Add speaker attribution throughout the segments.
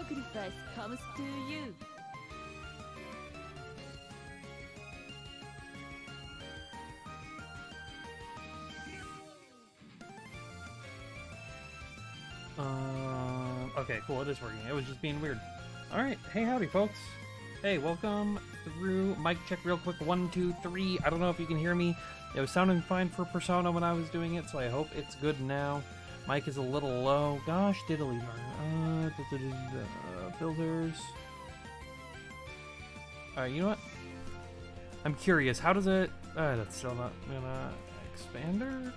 Speaker 1: sacrifice comes to you.
Speaker 2: Okay, cool, it is working. It was just being weird. Alright, hey howdy folks. Hey, welcome through. Mic check real quick, 1, 2, 3. I don't know if you can hear me. It was sounding fine for Persona when I was doing it, so I hope it's good now. Mic is a little low. Gosh, diddly darn. Filters. Alright, you know what? I'm curious, how does it... that's still not gonna... Expander?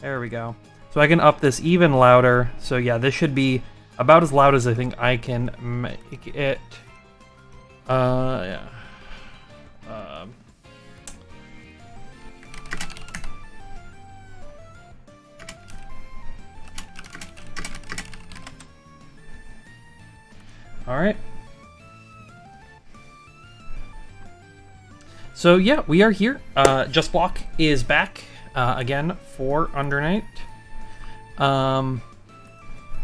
Speaker 2: There we go. So I can up this even louder. So yeah, this should be about as loud as I think I can make it. Yeah. All right. So yeah, we are here. Just Block is back again for Under Night.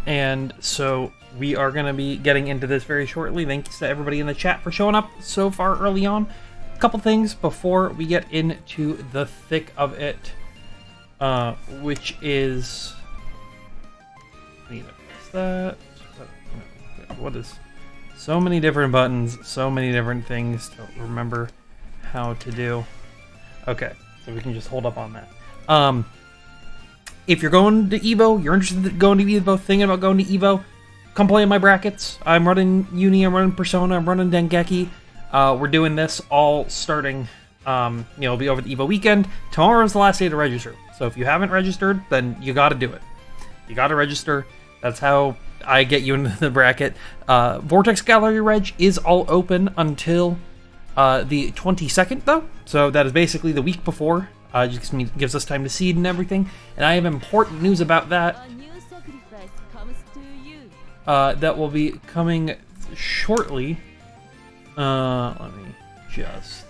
Speaker 2: And so we are going to be getting into this very shortly. Thanks to everybody in the chat for showing up so far early on. A couple things before we get into the thick of it, which is... I need to fix that. What is... So many different buttons, so many different things to remember how to do. Okay, so we can just hold up on that. If you're going to EVO, you're interested in going to EVO, thinking about going to EVO, come play in my brackets. I'm running Uni, I'm running Persona, I'm running Dengeki. We're doing this all starting, it'll be over the EVO weekend. Tomorrow's the last day to register. So if you haven't registered, then you gotta do it. You gotta register. That's how I get you into the bracket. Vortex Gallery Reg is all open until the 22nd, though. So that is basically the week before. Just gives us time to seed and everything. And I have important news about that.
Speaker 1: A new sacrifice comes to you.
Speaker 2: That will be coming shortly. Let me just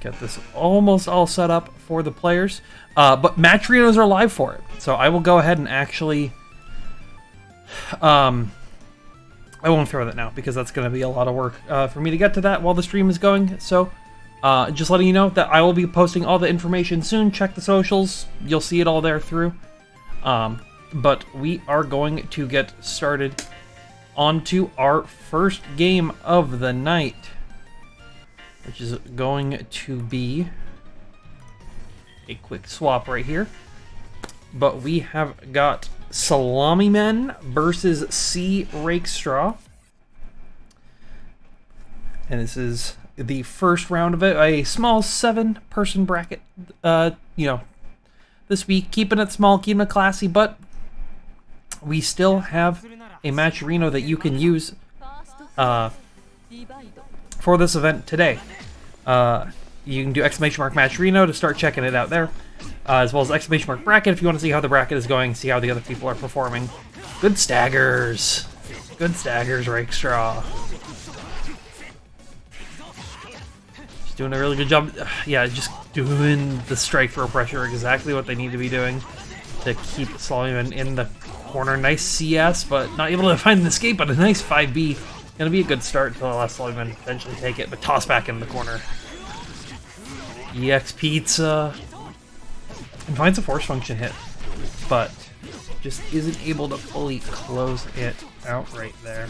Speaker 2: get this almost all set up for the players. But matcherinos are live for it. So I will go ahead and actually... I won't throw that now because that's going to be a lot of work for me to get to that while the stream is going. So... just letting you know that I will be posting all the information soon. Check the socials. You'll see it all there through. But we are going to get started onto our first game of the night, which is going to be a quick swap right here. But we have got Salami Men versus C Rakestraw. And this is the first round of it, a small 7-person bracket, this week, keeping it small, keeping it classy, but we still have a matcherino that you can use for this event today. You can do !matcherino to start checking it out there, as well as !bracket if you want to see how the bracket is going, see how the other people are performing. Good staggers, Rakestraw. Doing a really good job. Yeah, just doing the strike throw pressure, exactly what they need to be doing to keep Solomon in the corner. Nice CS, but not able to find an escape, but a nice 5B. Gonna be a good start until the last Solomon eventually take it, but toss back in the corner. EX Pizza. And finds a force function hit, but just isn't able to fully close it out right there.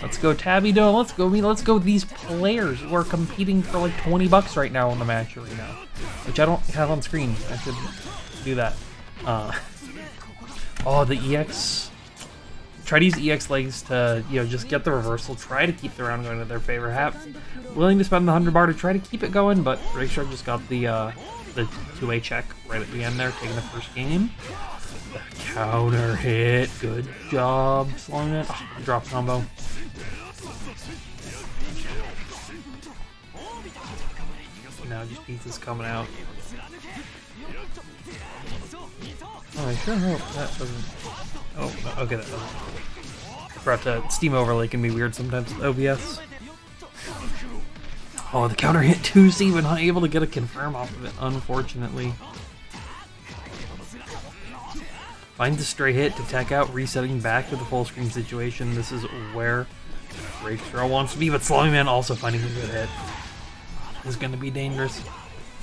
Speaker 2: Let's go Tabby Doe, let's go these players who are competing for like $20 right now on the match arena, which I don't have on screen. I should do that. Oh, the EX. Try to use EX legs to, just get the reversal, try to keep the round going in their favor. Willing to spend the 100 bar to try to keep it going, but Rakestraw just got the 2A check right at the end there, taking the first game. The counter hit, good job, slowing it. Oh, drop combo. Now just pizza's coming out. Oh, I sure hope that doesn't... Oh, okay, that doesn't. Forgot that Steam overlay can be weird sometimes with OBS. Oh, the counter hit too, so even not able to get a confirm off of it, unfortunately. Finds a stray hit to tech out, resetting back to the full screen situation. This is where Rakestraw wants to be, but Slimy Man also finding a good hit. This is going to be dangerous.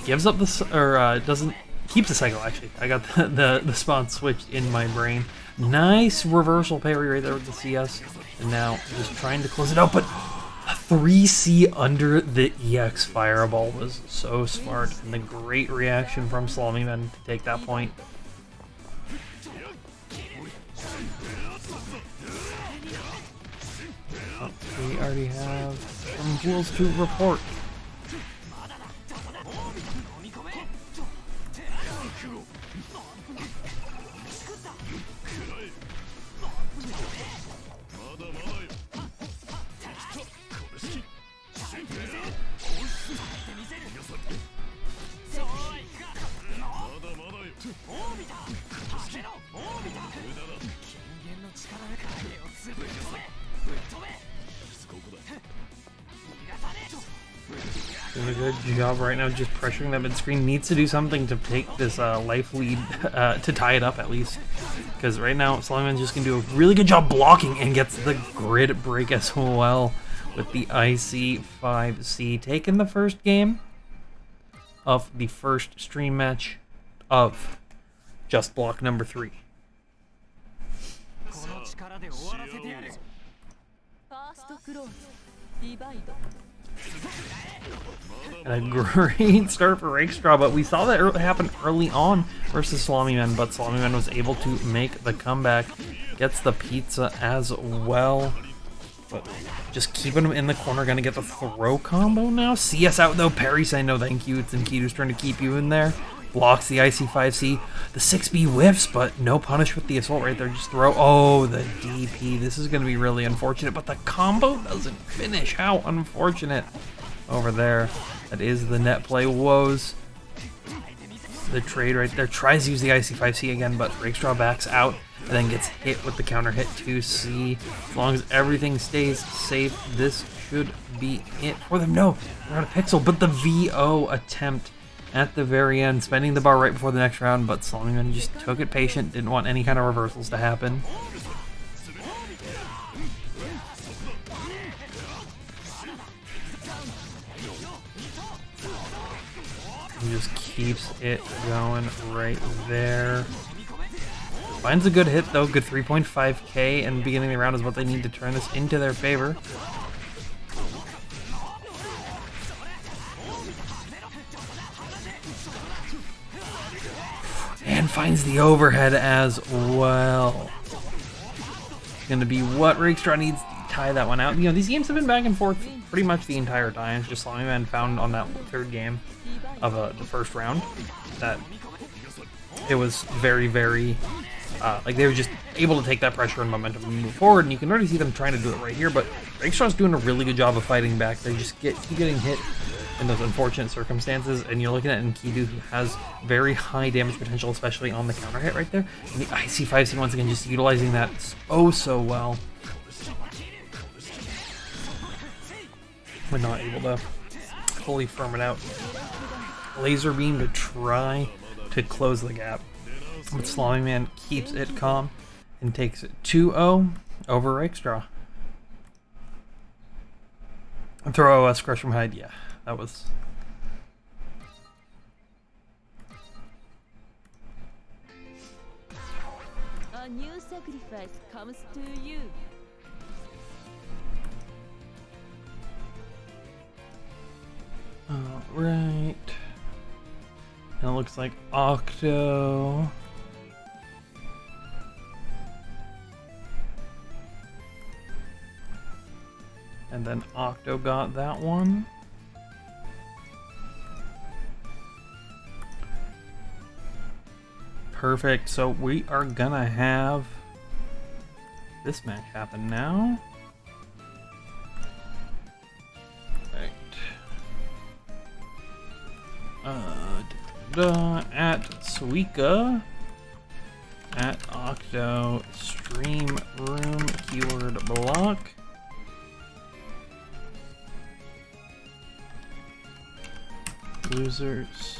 Speaker 2: Gives up the, keeps the cycle actually. I got the spawn switched in my brain. Nice reversal parry right there with the CS. And now just trying to close it out, but a 3C under the EX fireball was so smart, and the great reaction from Slimy Man to take that point. Oh, we already have some duels to report. Doing a good job right now, just pressuring that mid-screen. Needs to do something to take this life lead, to tie it up at least. Because right now, Slimeman's just going to do a really good job blocking and gets the grid break as well with the IC5C. Taking the first game of the first stream match of Just Block number 3. And a great start for Rakestraw, but we saw that happen early on versus Slimy Man, but Slimy Man was able to make the comeback, gets the pizza as well. But just keeping him in the corner, gonna get the throw combo now. CS out though, parry saying no thank you. It's Enkidu's trying to keep you in there. Blocks the IC5C. The 6B whiffs, but no punish with the assault right there. Just throw. Oh, the DP. This is going to be really unfortunate, but the combo doesn't finish. How unfortunate over there. That is the net play woes. The trade right there. Tries to use the IC5C again, but Rakestraw backs out and then gets hit with the counter hit 2C. As long as everything stays safe, this should be it for them. No, they're out of pixel, but the VO attempt at the very end, spending the bar right before the next round, but Slimy Man just took it patient, didn't want any kind of reversals to happen. He just keeps it going right there. Finds a good hit though, good 3.5k, and the beginning of the round is what they need to turn this into their favor. And finds the overhead as well. It's going to be what Rakestraw needs to tie that one out. You know, these games have been back and forth pretty much the entire time. It's just Slimy Man found on that third game of the first round that it was very, very, like they were just able to take that pressure and momentum and move forward. And you can already see them trying to do it right here, but Rakestraw's doing a really good job of fighting back. They just keep getting hit in those unfortunate circumstances, and you're looking at Enkidu, who has very high damage potential, especially on the counter hit right there. And the IC5C once again just utilizing that so well. But not able to fully firm it out. Laser beam to try to close the gap. But Slimy Man keeps it calm and takes it 2-0 over Rakestraw. Throw OS crush from hide, yeah. That was...
Speaker 1: A new sacrifice comes to you.
Speaker 2: Alright. And it looks like Octo... And then Octo got that one. Perfect. So we are gonna have this match happen now. Right. At Suika. At Octo Stream Room keyword block. Losers.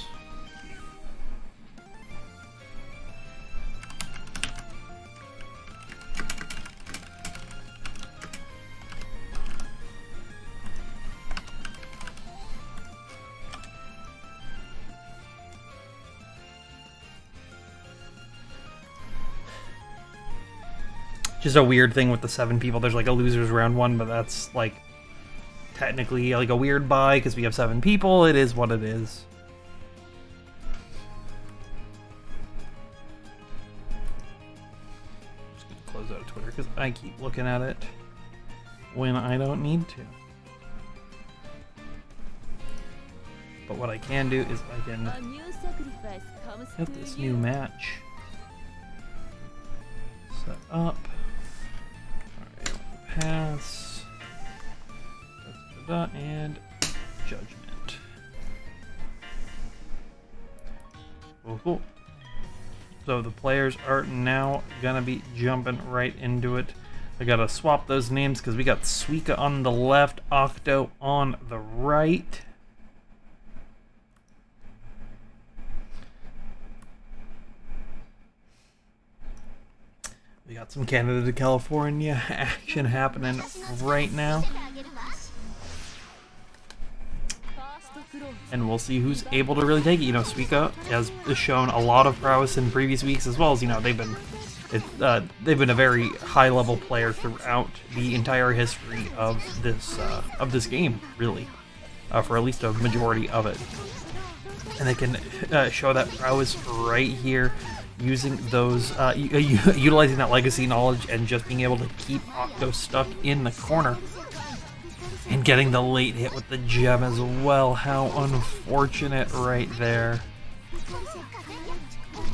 Speaker 2: Just a weird thing with the 7 people. There's like a losers round 1, but that's like technically like a weird buy because we have 7 people. It is what it is. Just gonna close out of Twitter because I keep looking at it when I don't need to. But what I can do is I can hit this new match. Set up. Alright, pass. And judgment. Cool. So the players are now gonna be jumping right into it. I gotta swap those names because we got Suika on the left, Octo on the right. We got some Canada to California action happening right now. And we'll see who's able to really take it. You know, Suika has shown a lot of prowess in previous weeks, as well as, you know, they've been a very high-level player throughout the entire history of this game, really, for at least a majority of it. And they can show that prowess right here, using those, utilizing that legacy knowledge and just being able to keep Octo stuck in the corner. And getting the late hit with the gem as well. How unfortunate right there.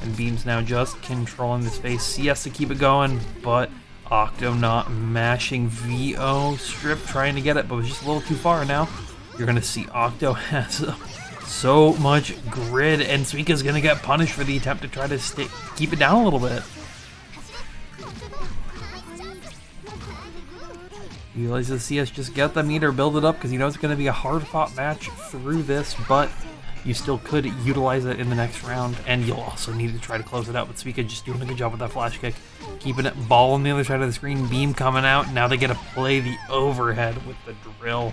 Speaker 2: And Beam's now just controlling the space. CS to keep it going, but Octo not mashing VO. Strip trying to get it, but was just a little too far now. You're going to see Octo has so much grid, and Suika's going to get punished for the attempt to try to keep it down a little bit. Utilize the CS, just get the meter, build it up, because you know it's going to be a hard-fought match through this, but you still could utilize it in the next round, and you'll also need to try to close it out. But Suika just doing a good job with that flash kick, keeping it ball on the other side of the screen, Beam coming out. Now they get to play the overhead with the drill,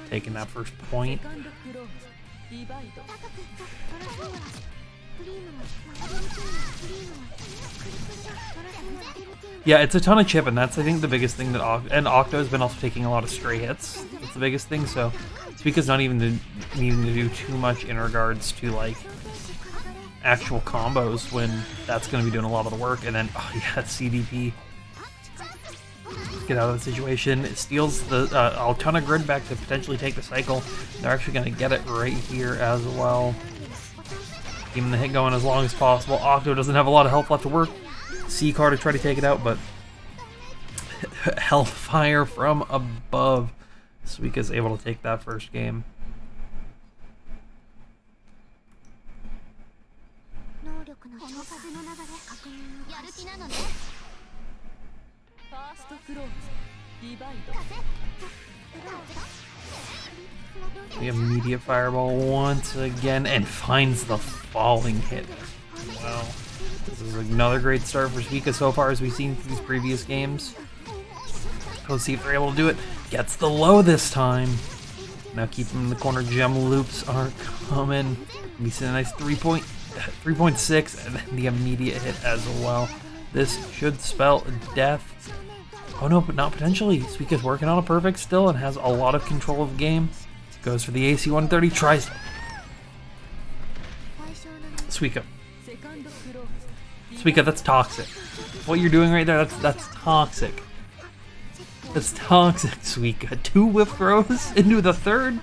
Speaker 2: taking that first point. Yeah, it's a ton of chip, and that's, I think, the biggest thing that Octo's been also taking a lot of stray hits. That's the biggest thing, so Suika's not even needing to do too much in regards to, like, actual combos when that's going to be doing a lot of the work. And then, oh yeah, CDP. Get out of the situation. It steals the a ton of grid back to potentially take the cycle. They're actually going to get it right here as well. Keeping the hit going as long as possible. Octo doesn't have a lot of health left to work. C-Car to try to take it out, but Hellfire from above. Suika's able to take that first game. The immediate fireball once again and finds the falling hit. Wow. This is another great start for Suika so far, as we've seen from these previous games. Let's see if they're able to do it. Gets the low this time. Now keep him in the corner. Gem loops are coming. We see a nice 3.6 and then the immediate hit as well. This should spell death. Oh no, but not potentially. Suika's working on a perfect still and has a lot of control of the game. Goes for the AC 130, tries. Suika. Suika, that's toxic. What you're doing right there, that's toxic. That's toxic, Suika. 2 whip throws into the third?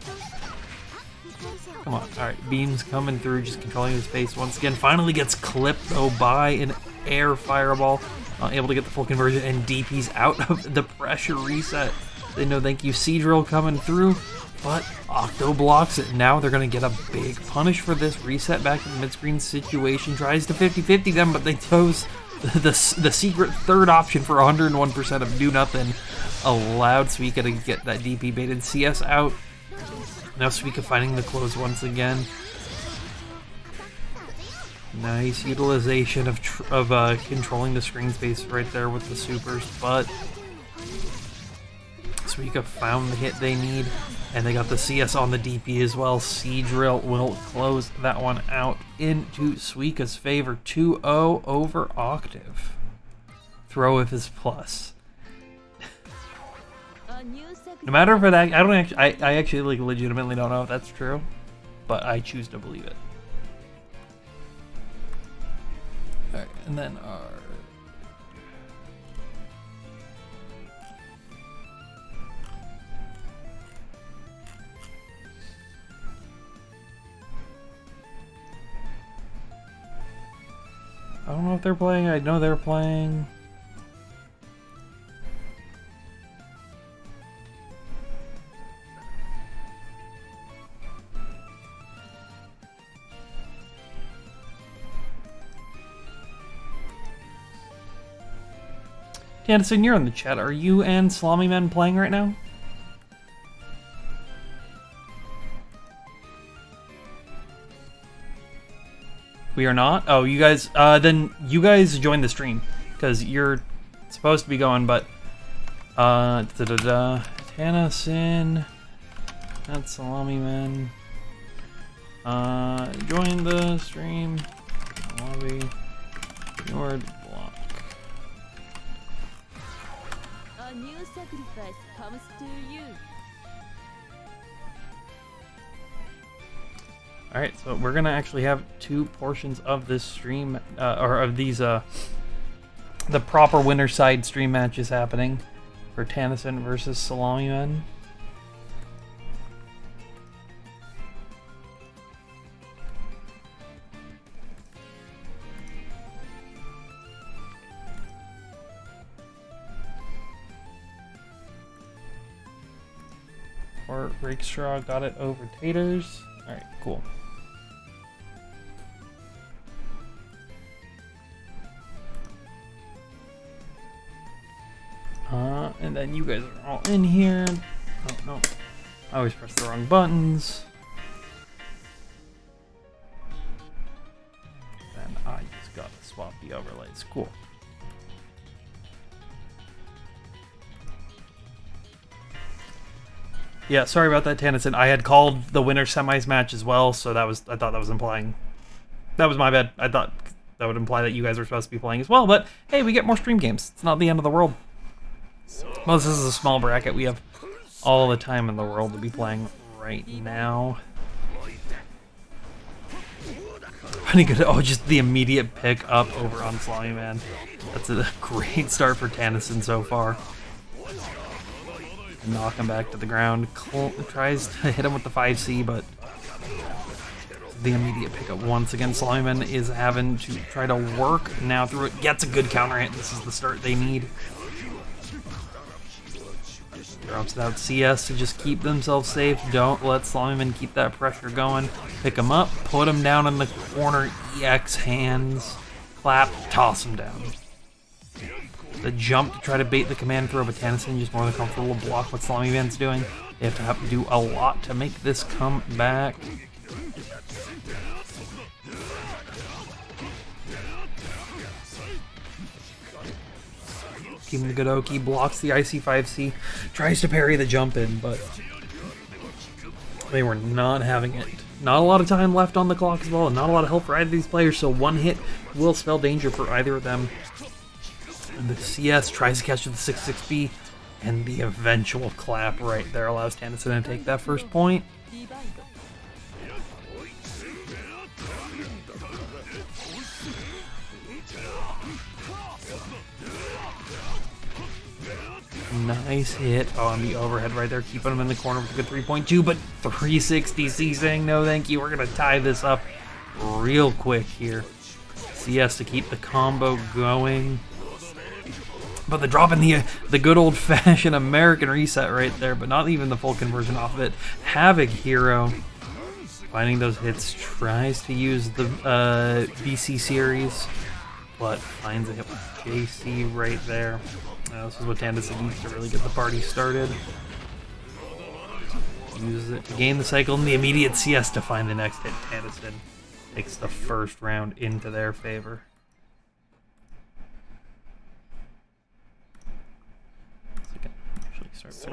Speaker 2: Come on. Alright, Beam's coming through, just controlling the space once again. Finally gets clipped, though, by an air fireball. Not able to get the full conversion, and DP's out of the pressure reset. They know, thank you, Seadrill coming through, but Octo blocks it. Now they're going to get a big punish for this. Reset back to the mid-screen situation. Tries to 50-50 them, but they chose the secret third option for 101% of do nothing. Allowed Suika to get that DP baited CS out. Now Suika finding the close once again. Nice utilization of controlling the screen space right there with the supers, but Suika found the hit they need, and they got the CS on the DP as well. Seadrill will close that one out into Suika's favor, 2-0 over Octave. throw of his plus.
Speaker 1: A new sacrifice.
Speaker 2: No matter if it, I don't actually, I actually like legitimately don't know if that's true, but I choose to believe it. All right, and then our. I don't know if they're playing. I know they're playing. Anderson, you're in the chat. Are you and Salami Men playing right now? We are not? Oh, you guys, then you guys join the stream, because you're supposed to be going, but, Tannison, that's Salami Men, join the stream, lobby, your block.
Speaker 1: A new sacrifice comes to you.
Speaker 2: Alright, so we're gonna actually have two portions of this stream, or of these, the proper winner side stream matches happening for Tannison versus Salami Men. Or Rakestraw got it over Taters. Alright, cool. And then you guys are all in here. Oh, no. I always press the wrong buttons. And I just gotta swap the overlays. Cool. Yeah, sorry about that, Tannison. I had called the winner semis match as well, so I thought that was implying. That was my bad. I thought that would imply that you guys were supposed to be playing as well, but hey, we get more stream games. It's not the end of the world. Well, this is a small bracket. We have all the time in the world to be playing right now. Pretty good. Oh, just the immediate pick up over on Salami Man. That's a great start for Tannison so far. Knock him back to the ground. Tries to hit him with the 5C, but the immediate pickup once again. Salami Man is having to try to work now through it. Gets a good counter hit. This is the start they need. Drops it out CS to just keep themselves safe. Don't let Salami Man keep that pressure going. Pick him up, put him down in the corner. EX hands, clap, toss him down. The jump to try to bait the command throw, but Tannison just more than comfortable to block what Salami Man's doing. They have to do a lot to make this come back. Keeping the Godoki, blocks the IC5C, tries to parry the jump in, but they were not having it. Not a lot of time left on the clock as well, and not a lot of help for either of these players, so one hit will spell danger for either of them. And the CS tries to catch the 6-6B, and the eventual clap right there allows Tannison to take that first point. Nice hit on the overhead right there, keeping him in the corner with a good 3.2, but 360C saying no thank you. We're going to tie this up real quick here. CS to keep the combo going. But the drop in the good old-fashioned American reset right there, but not even the full conversion off of it. Havoc Hero, finding those hits, tries to use the BC series, but finds a hit with JC right there. This is what Tannison needs to really get the party started. Uses it to gain the cycle and the immediate CS to find the next hit. Tannison takes the first round into their favor. Start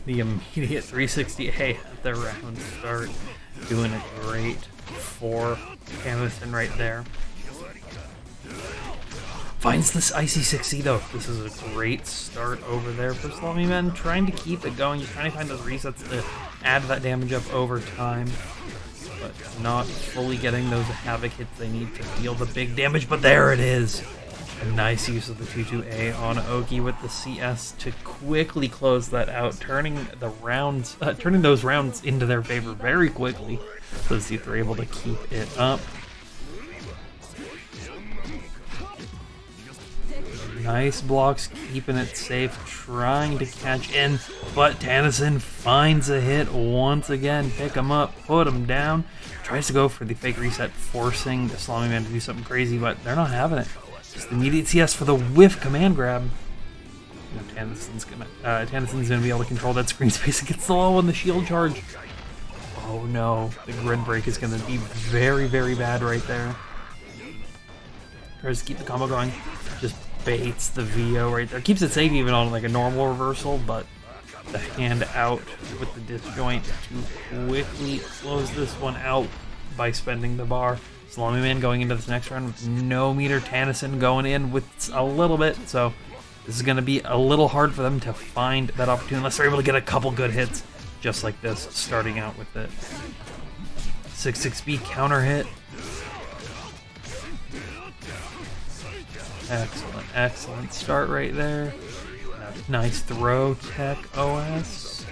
Speaker 2: The immediate 360A at the round start. Doing a great for Anderson right there. Finds this icy 6C though. This is a great start over there for Salami Men. Trying to keep it going. Just trying to find those resets to add that damage up over time. But not fully getting those havoc hits they need to deal the big damage. But there it is. A nice use of the 2-2A on Oki with the CS to quickly close that out, turning those rounds into their favor very quickly. So Z3 are able to keep it up. Nice blocks, keeping it safe, trying to catch in, but Tennyson finds a hit once again. Pick him up, put him down. Tries to go for the fake reset, forcing the Salami Man to do something crazy, but they're not having it. Just immediate CS for the whiff command grab. Tennyson's gonna be able to control that screen space against the low on the shield charge. Oh no, the grid break is gonna be very, very bad right there. Tries to keep the combo going. Just baits the VO right there. Keeps it safe even on like a normal reversal, but the hand out with the disjoint to quickly close this one out by spending the bar. Salami Man going into this next round with no meter. Tennyson going in with a little bit, so this is going to be a little hard for them to find that opportunity unless they're able to get a couple good hits just like this, starting out with it. 6-6B counter hit. Excellent, excellent start right there. Nice throw, Tech OS.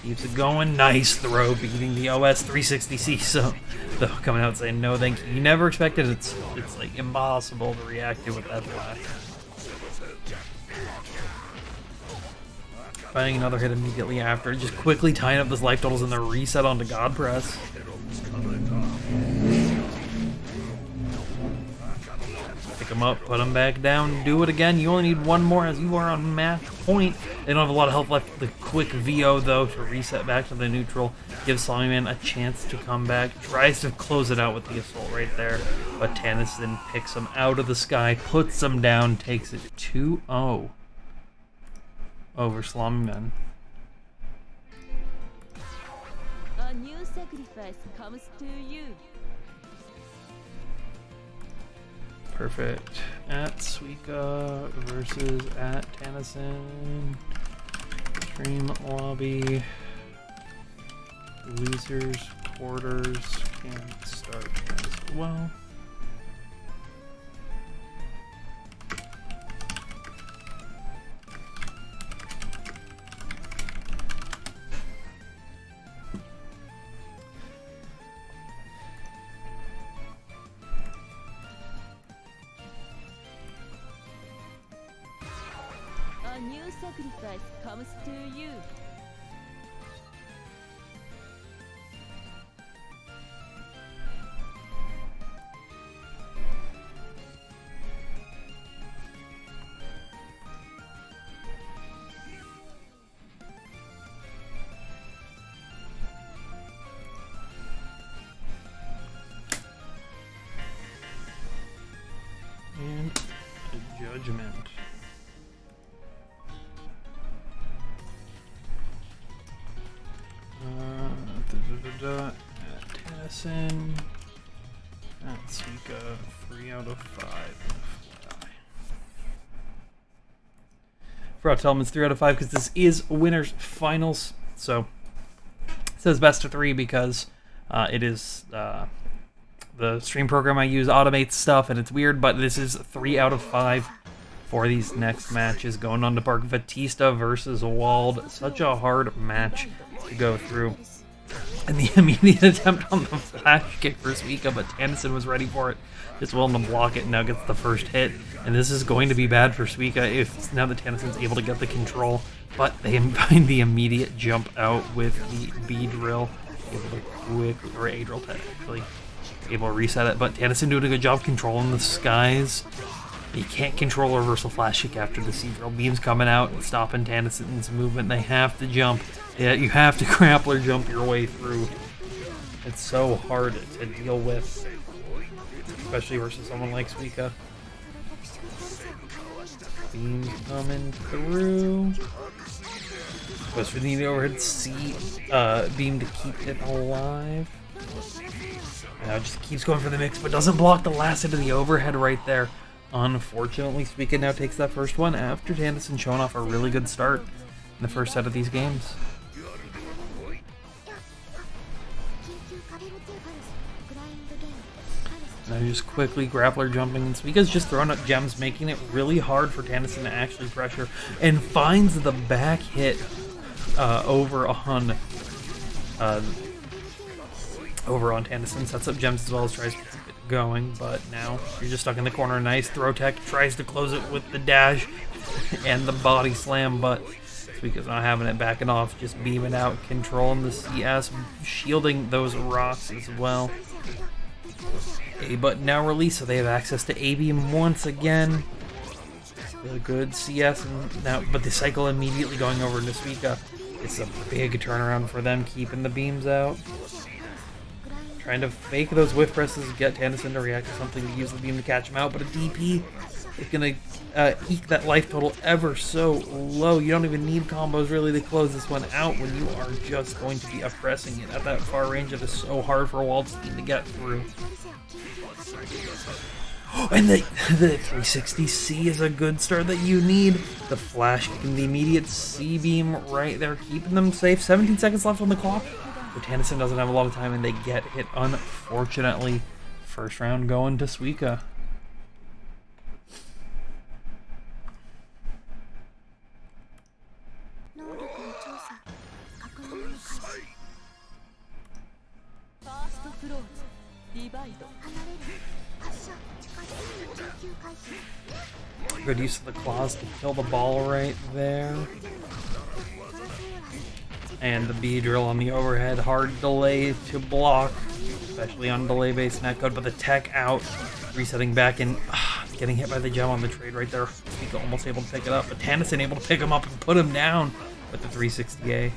Speaker 2: Keeps it going. Nice throw, beating the OS 360C. So, though, coming out saying no thank you. You never expected it's like impossible to react to with that flash. Finding another hit immediately after. Just quickly tying up this life totals and the reset onto God Press. Pick him up, put him back down, do it again. You only need one more as you are on match point. They don't have a lot of health left. The quick VO, though, to reset back to the neutral. Gives Salami Man a chance to come back. Tries to close it out with the assault right there. But Tennyson picks him out of the sky, puts him down, takes it 2-0 over Salami Man.
Speaker 1: A new sacrifice comes to you.
Speaker 2: Perfect. At Suika versus at Tennyson. Stream lobby. Losers quarters can start as well.
Speaker 1: A new sacrifice comes to you.
Speaker 2: And a judgment. At Tennyson. At Suika, 3 out of 5. Forgot to tell them it's 3 out of 5 because this is winners finals. So it says best of 3 because it is the stream program I use automates stuff and it's weird, but this is 3 out of 5 for these next matches going on to Park. Batista versus Wald. Such a hard match to go through. And the immediate attempt on the flash kick for Suika, but Tennyson was ready for it. Just willing to block it and now gets the first hit. And this is going to be bad for Suika if now that Tennyson's able to get the control. But they find the immediate jump out with the B drill. Able to quick, or A drill technically. Able to reset it, but Tennyson doing a good job controlling the skies. But you can't control a reversal flash kick after the C drill. Beam's coming out and stopping Tennyson's movement. They have to jump. Yeah, you have to grappler jump your way through. It's so hard to deal with, especially versus someone like Suika. Beam coming through. Goes for the overhead C beam to keep it alive. Now it just keeps going for the mix, but doesn't block the last hit of the overhead right there. Unfortunately, Suika now takes that first one after Tandison showing off a really good start in the first set of these games. Now just quickly grappler jumping, and Suika's just throwing up gems, making it really hard for Tandison to actually pressure, and finds the back hit over on Tandison, sets up gems as well as tries to keep it going, but now you're just stuck in the corner. Nice throw tech, tries to close it with the dash and the body slam, but Suika's not having it, backing off, just beaming out, controlling the CS, shielding those rocks as well. A button now released, so they have access to A beam once again. A good CS, and now, but the cycle immediately going over to Suika. It's a big turnaround for them, keeping the beams out. Trying to fake those whiff presses, get Tandison to react to something to use the beam to catch him out, but a DP is going to eke that life total ever so low. You don't even need combos really to close this one out when you are just going to be oppressing it at that far range. It is so hard for Waldstein to get through. And the 360C is a good start that you need. The flash and the immediate C-beam right there, keeping them safe. 17 seconds left on the clock. But Tandison doesn't have a lot of time, and they get hit, unfortunately. First round going to Suika. Good use of the claws to kill the ball right there. And the B drill on the overhead, hard delay to block, especially on delay-based netcode, but the tech out, resetting back and getting hit by the gem on the trade right there. Suika almost able to pick it up, but Tandison able to pick him up and put him down with the 360A.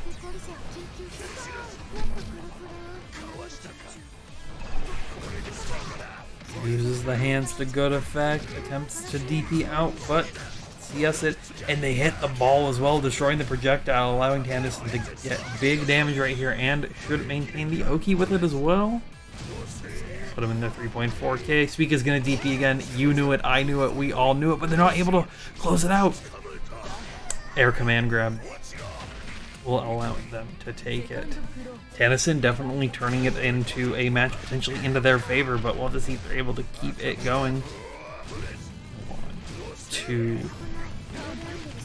Speaker 2: Uses the hands to good effect, attempts to DP out, but CS it, and they hit the ball as well, destroying the projectile, allowing Tandison to get big damage right here, and should maintain the Oki with it as well. Put him in the 3.4k. Suika's gonna DP again. You knew it, I knew it, we all knew it, but they're not able to close it out. Air command grab will allow them to take it. Tandison definitely turning it into a match potentially into their favor, but we'll just see if they're able to keep it going. 1, 2.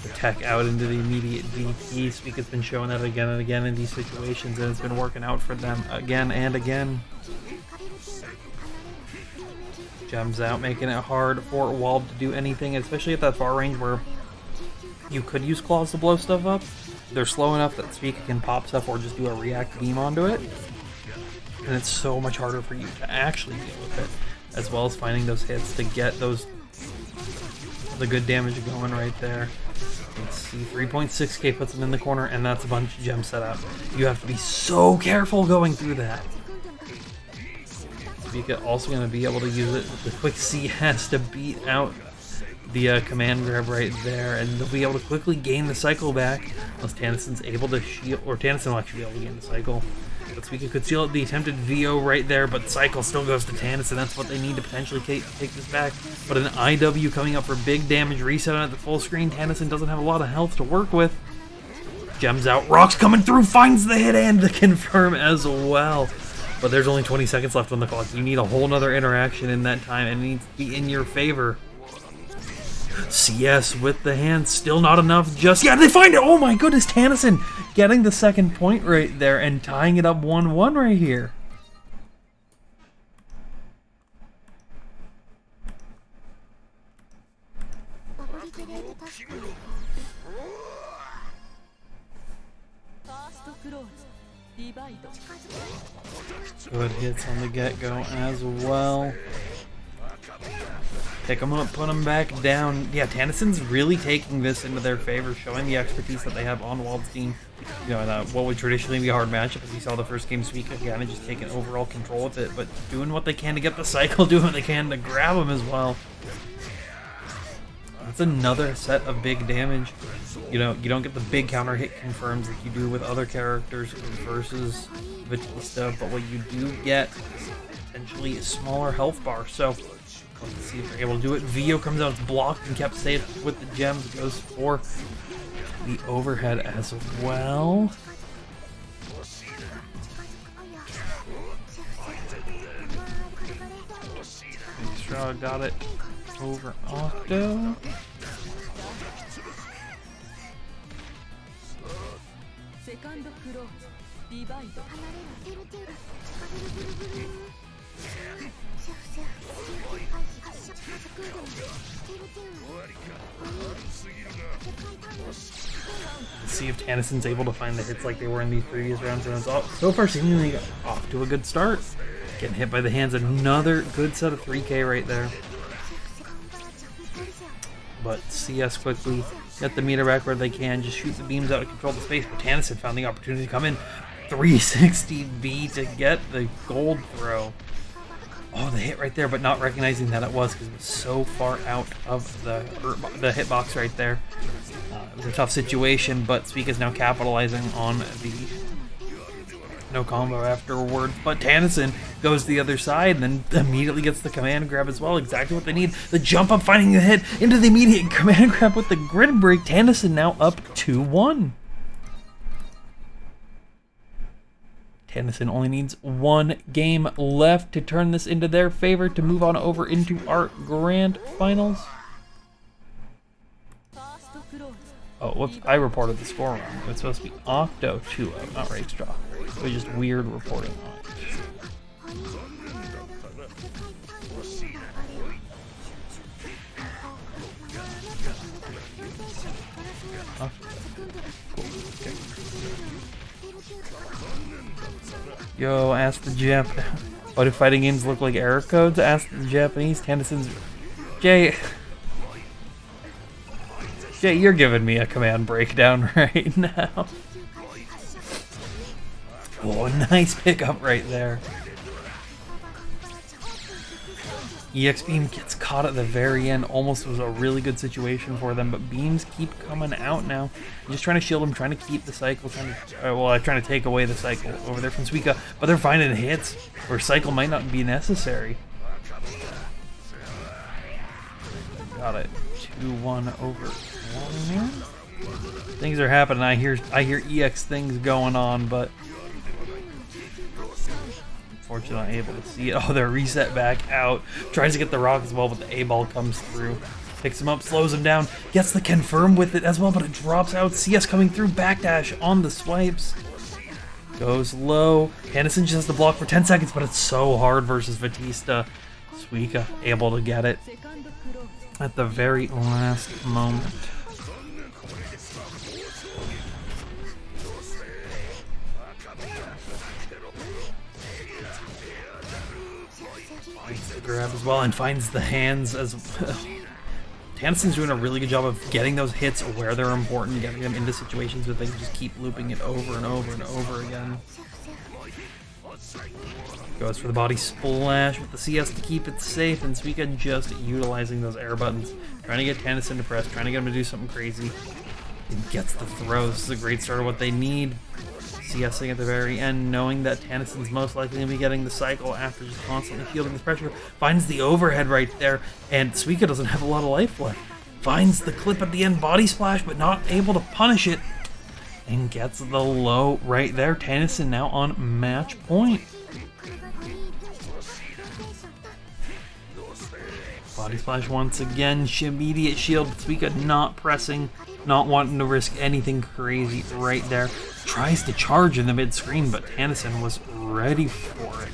Speaker 2: The tech out into the immediate DP. Suika's been showing that again and again in these situations, and it's been working out for them again and again. Gems out, making it hard for Walb to do anything, especially at that far range where you could use claws to blow stuff up. They're slow enough that Suika can pop stuff or just do a react beam onto it. And it's so much harder for you to actually deal with it, as well as finding those hits to get the good damage going right there. Let's see, 3.6k puts him in the corner, and that's a bunch of gems set up. You have to be so careful going through that. Suika also going to be able to use it with the quick CS to beat out the command grab right there, and they'll be able to quickly gain the cycle back unless Tandison's able to shield, or Tandison will actually be able to gain the cycle. But Suika could seal the attempted VO right there, but cycle still goes to Tandison. That's what they need to potentially take this back. But an IW coming up for big damage, reset on at the full screen. Tandison doesn't have a lot of health to work with. Gems out, rocks coming through, finds the hit and the confirm as well. But there's only 20 seconds left on the clock. You need a whole nother interaction in that time, and it needs to be in your favor. CS with the hands, still not enough. Just they find it. Oh my goodness, Tandison getting the second point right there and tying it up 1-1 right here. Good hits on the get-go as well. Pick them up, put them back down. Yeah, Tandison's really taking this into their favor, showing the expertise that they have on Waldstein. You know, what would traditionally be a hard matchup, as we saw the first game Suika again, and just taking overall control with it, but doing what they can to get the cycle, doing what they can to grab them as well. That's another set of big damage. You know, you don't get the big counter hit confirms like you do with other characters versus Batista, but what you do get is potentially a smaller health bar. So let's see if they're able to do it. Vio comes out, it's blocked and kept safe with the gems. Goes for the overhead as well. Straw got it over Octo. Let's see if Tannisson's able to find the hits like they were in these previous rounds, and it's so far seemingly off to a good start. Getting hit by the hands, another good set of 3K right there. But CS quickly get the meter back where they can, just shoot the beams out to control the space. But Tannisson found the opportunity to come in. 360B to get the gold throw. Oh, the hit right there, but not recognizing that it was because it was so far out of the hitbox right there. It was a tough situation, but Suika's now capitalizing on the no combo afterward. But Tannisson goes to the other side and then immediately gets the command grab as well. Exactly what they need. The jump up, finding the hit into the immediate command grab with the grid break. Tannisson now up 2-1. Tannisson only needs one game left to turn this into their favor to move on over into our grand finals. Oh, whoops, I reported the score wrong. It's supposed to be Octo 2-0, not Rakestraw. It was just weird reporting on it. Huh? Cool. Okay. Yo, ask the Jap. Why do fighting games look like error codes? Ask the Japanese. Tannisson's. Jay, you're giving me a command breakdown right now. Oh, nice pickup right there. EX Beam gets caught at the very end. Almost was a really good situation for them, but beams keep coming out now. I'm just trying to shield them, trying to keep the cycle, trying to take away the cycle over there from Suika, but they're finding hits where cycle might not be necessary. Got it. 2-1 over one here. Things are happening. I hear EX things going on, but unfortunately not able to see it. Oh, they're reset back out. Tries to get the rock as well, but the A-ball comes through. Picks him up, slows him down, gets the confirm with it as well, but it drops out. CS coming through, backdash on the swipes. Goes low. Tannisson just has to block for 10 seconds, but it's so hard versus Batista. Suika able to get it at the very last moment. Finds the grab as well and finds the hands as well. Tannisson's doing a really good job of getting those hits where they're important, getting them into situations where they can just keep looping it over and over and over again. Goes for the body splash with the CS to keep it safe, and Suika just utilizing those air buttons, trying to get Tannisson to press, trying to get him to do something crazy. And gets the throws. This is a great start of what they need. CSing at the very end, knowing that Tannisson's most likely going to be getting the cycle after just constantly fielding the pressure. Finds the overhead right there, and Suika doesn't have a lot of life left. Finds the clip at the end, body splash, but not able to punish it. And gets the low right there. Tannisson now on match point. Body splash once again, immediate shield. Suika not pressing, not wanting to risk anything crazy right there. Tries to charge in the mid-screen, but Tannisson was ready for it.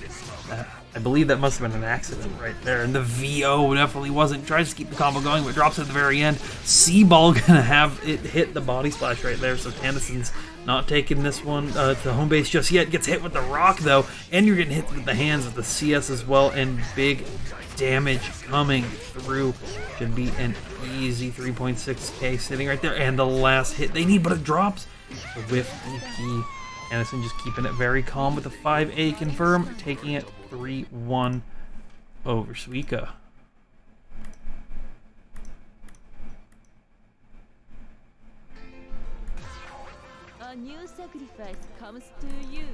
Speaker 2: I believe that must have been an accident right there, and the VO definitely wasn't. Tries to keep the combo going, but drops at the very end. C-Ball gonna have it hit the body splash right there, so Tannisson's not taking this one to home base just yet. Gets hit with the rock, though, and you're getting hit with the hands of the CS as well, and big damage coming through. Should be an easy 3.6k sitting right there, and the last hit they need, but it drops. With EP, Tannisson just keeping it very calm with a 5A confirm, taking it 3-1 over Suika.
Speaker 1: sacrifice comes to you.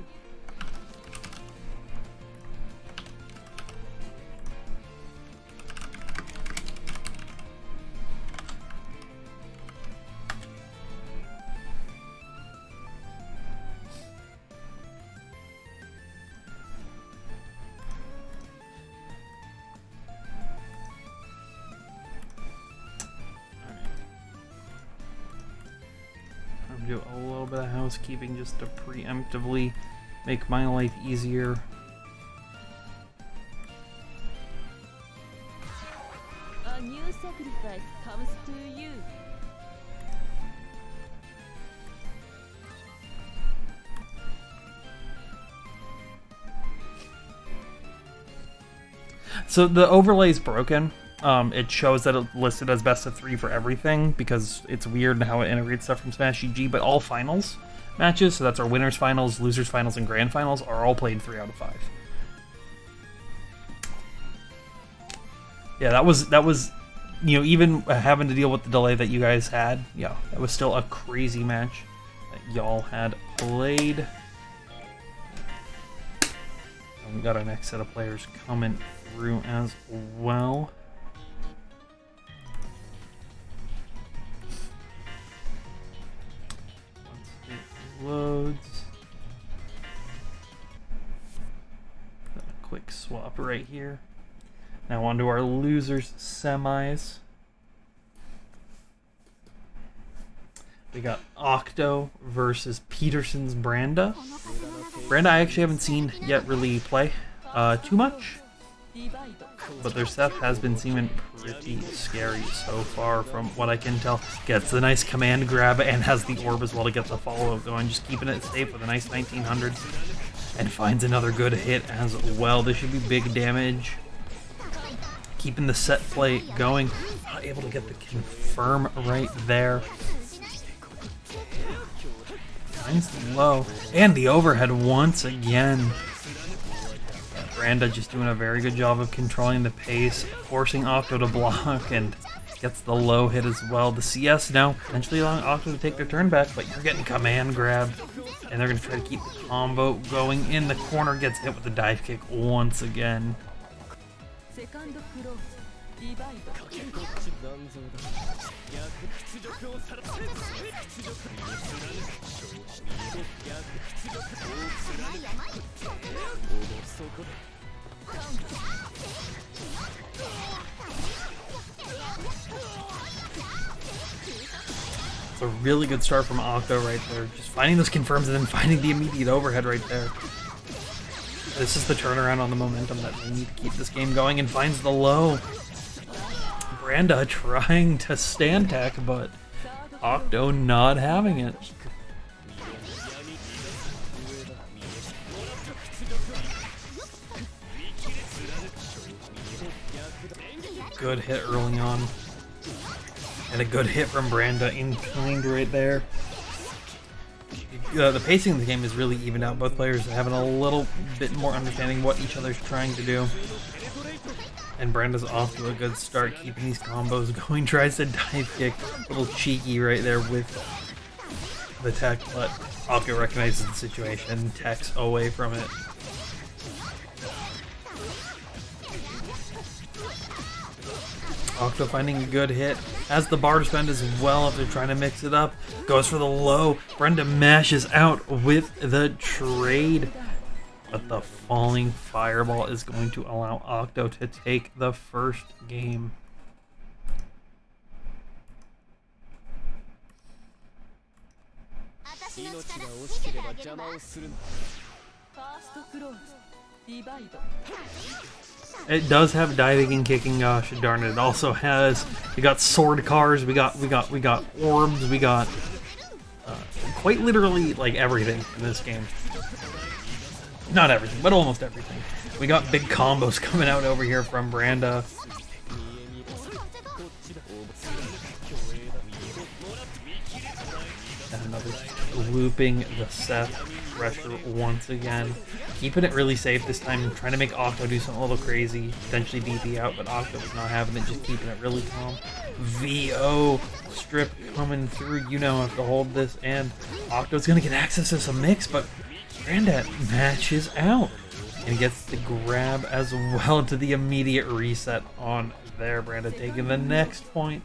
Speaker 2: Do a little bit of housekeeping just to preemptively make my life easier.
Speaker 1: A new sacrifice comes to you.
Speaker 2: So the overlay is broken. It shows that it's listed as best of 3 for everything because it's weird how it integrates stuff from Smash GG, but all finals matches, so that's our winners finals, losers finals, and grand finals, are all played 3 out of 5. Yeah, that was, you know, even having to deal with the delay that you guys had, yeah, that was still a crazy match that y'all had played. And we got our next set of players coming through as well. Loads. Got a quick swap right here. Now on to our losers semis. We got Octo versus Peterson's Branda. Branda I actually haven't seen yet really play too much, but their stuff has been seeming pretty scary so far from what I can tell. Gets the nice command grab and has the orb as well to get the follow-up going, just keeping it safe with a nice 1900. And finds another good hit as well. This should be big damage. Keeping the set play going. Not able to get the confirm right there. Finds low. And the overhead once again. Branda just doing a very good job of controlling the pace, forcing Octo to block, and gets the low hit as well. The CS now potentially allowing Octo to take their turn back, but you're getting command grabbed, and they're going to try to keep the combo going. In the corner, gets hit with the dive kick once again. It's a really good start from Octo right there. Just finding those confirms and then finding the immediate overhead right there. This is the turnaround on the momentum that they need to keep this game going, and finds the low. Branda trying to stand tech, but Octo not having it. Good hit early on. And a good hit from Branda in kind right there. The pacing of the game is really evened out. Both players are having a little bit more understanding what each other's trying to do. And Branda's off to a good start, keeping these combos going. Tries to dive kick. A little cheeky right there with the tech, but Octo recognizes the situation, techs away from it. Octo finding a good hit. Has the bar to spend as well if they're trying to mix it up. Goes for the low. Branda mashes out with the trade. But the falling fireball is going to allow Octo to take the first game. It does have diving and kicking, gosh darn it. It also has, we got sword cars, we got orbs, we got quite literally like everything in this game. Not everything, but almost everything. We got big combos coming out over here from Branda. And another looping the set. pressure once again. Keeping it really safe this time, trying to make Octo do something a little crazy, potentially DP out, but Octo's not having it, just keeping it really calm. VO strip coming through. You now have to hold this, and Octo's gonna get access to some mix, but Granddad matches out and gets the grab as well to the immediate reset on there. Brandon taking the next point.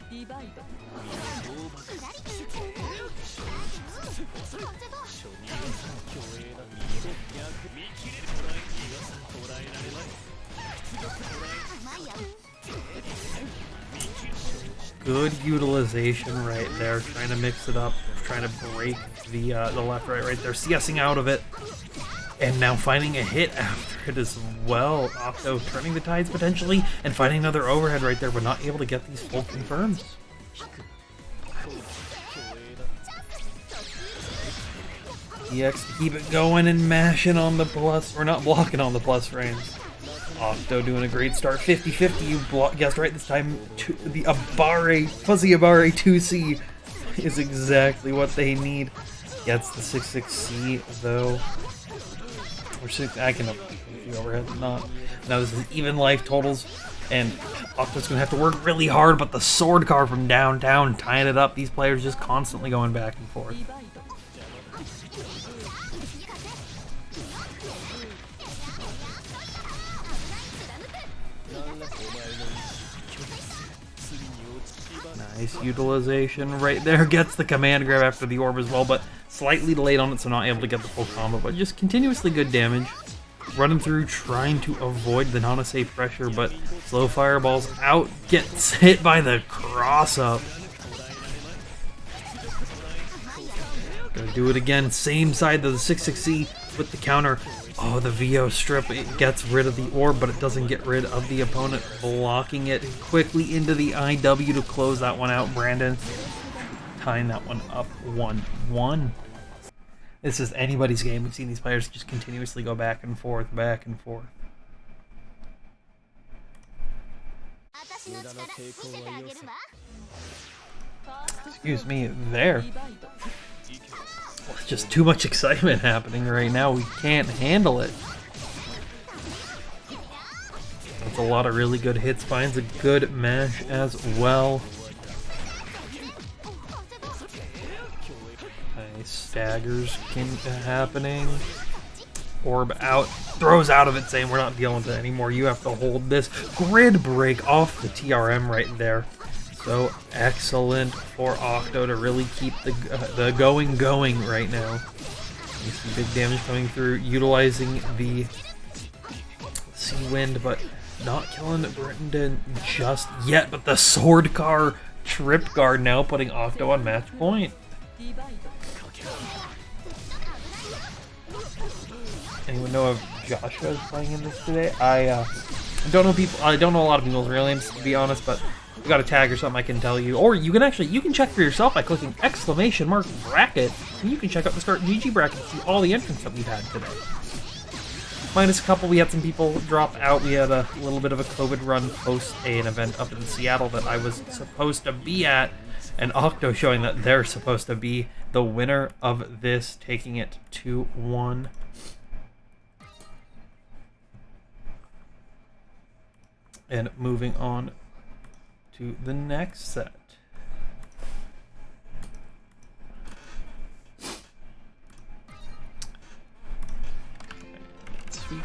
Speaker 2: Good utilization right there, trying to mix it up, trying to break the left right there, CSing out of it, and now finding a hit after it as well. Octo turning the tides potentially, and finding another overhead right there, but not able to get these full confirms. EX to keep it going and mashing on the plus, or not blocking on the plus frames. Octo doing a great start, 50-50, you guessed right this time. The Abare, Fuzzy Abare 2C is exactly what they need. Gets the 6-6C though. Or 6, I can the overhead, not. Now this is even life totals, and Octo's gonna have to work really hard, but the sword car from downtown tying it up, these players just constantly going back and forth. Nice utilization right there. Gets the command grab after the orb as well, but slightly delayed on it, so not able to get the full combo. But just continuously good damage. Running through, trying to avoid the Nanase pressure, but slow fireballs out. Gets hit by the cross-up. Gonna do it again. Same side of the 6-6C with the counter. Oh, the VO strip, it gets rid of the orb, but it doesn't get rid of the opponent, blocking it quickly into the IW to close that one out. Brandon tying that one up 1-1. This is anybody's game. We've seen these players just continuously go back and forth, back and forth. Excuse me, there. Just too much excitement happening right now. We can't handle it. That's a lot of really good hits. Finds a good mash as well. Nice staggers happening. Orb out. Throws out of it, saying we're not dealing with it anymore. You have to hold this. Grid break off the TRM right there. So excellent for Octo to really keep the going right now. Some big damage coming through, utilizing the Sea Wind, but not killing Britton just yet. But the Sword Car Trip Guard now putting Octo on match point. Anyone know if Joshua is playing in this today? I don't know people. I don't know a lot of people's real names, to be honest, but you got a tag or something I can tell you, or you can check for yourself by clicking !bracket, and you can check out the Start GG bracket to see all the entrants that we've had today. Minus a couple, we had some people drop out. We had a little bit of a COVID run post an event up in Seattle that I was supposed to be at, and Octo showing that they're supposed to be the winner of this, taking it 2-1. And moving on to the next set.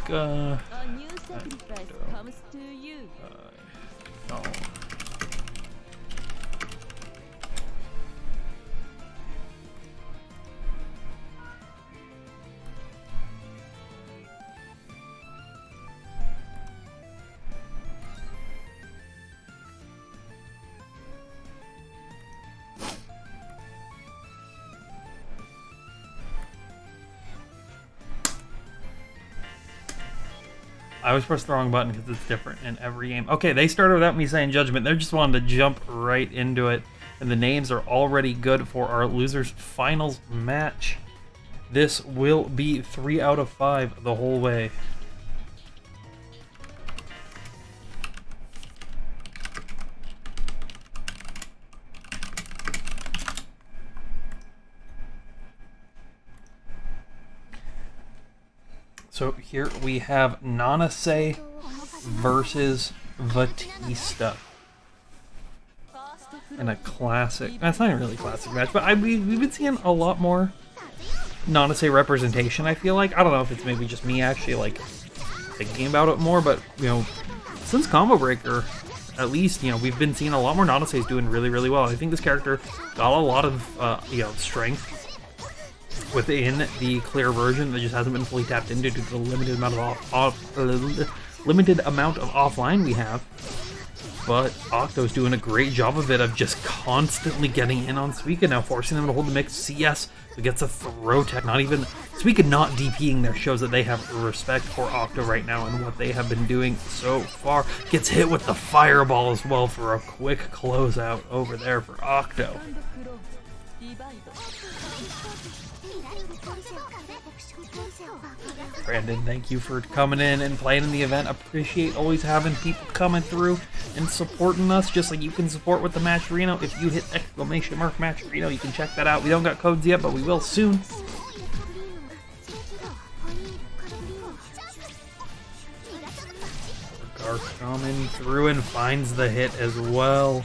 Speaker 1: A new sacrifice comes to you.
Speaker 2: No. I always press the wrong button because it's different in every game. Okay, they started without me saying judgment. They're just wanting to jump right into it. And the names are already good for our losers finals match. This will be 3 out of 5 the whole way. So here we have Nanase versus Batista in a classic. That's not really a classic match, but we've been seeing a lot more Nanase representation. I feel like I don't know if it's maybe just me actually like thinking about it more, but you know, since Combo Breaker, at least we've been seeing a lot more Nanase's doing really, really well. I think this character got a lot of strength within the clear version that just hasn't been fully tapped into due to the limited amount of offline we have. But Octo's doing a great job of it, of just constantly getting in on Suika now, forcing them to hold the mix. CS who gets a throw tech, not even Suika not DPing there shows that they have respect for Octo right now and what they have been doing so far. Gets hit with the fireball as well for a quick closeout over there for Octo. Brandon, thank you for coming in and playing in the event. Appreciate always having people coming through and supporting us, just like you can support with the Matcherino. If you hit !Matcherino, you can check that out. We don't got codes yet, but we will soon. Gar coming through and finds the hit as well.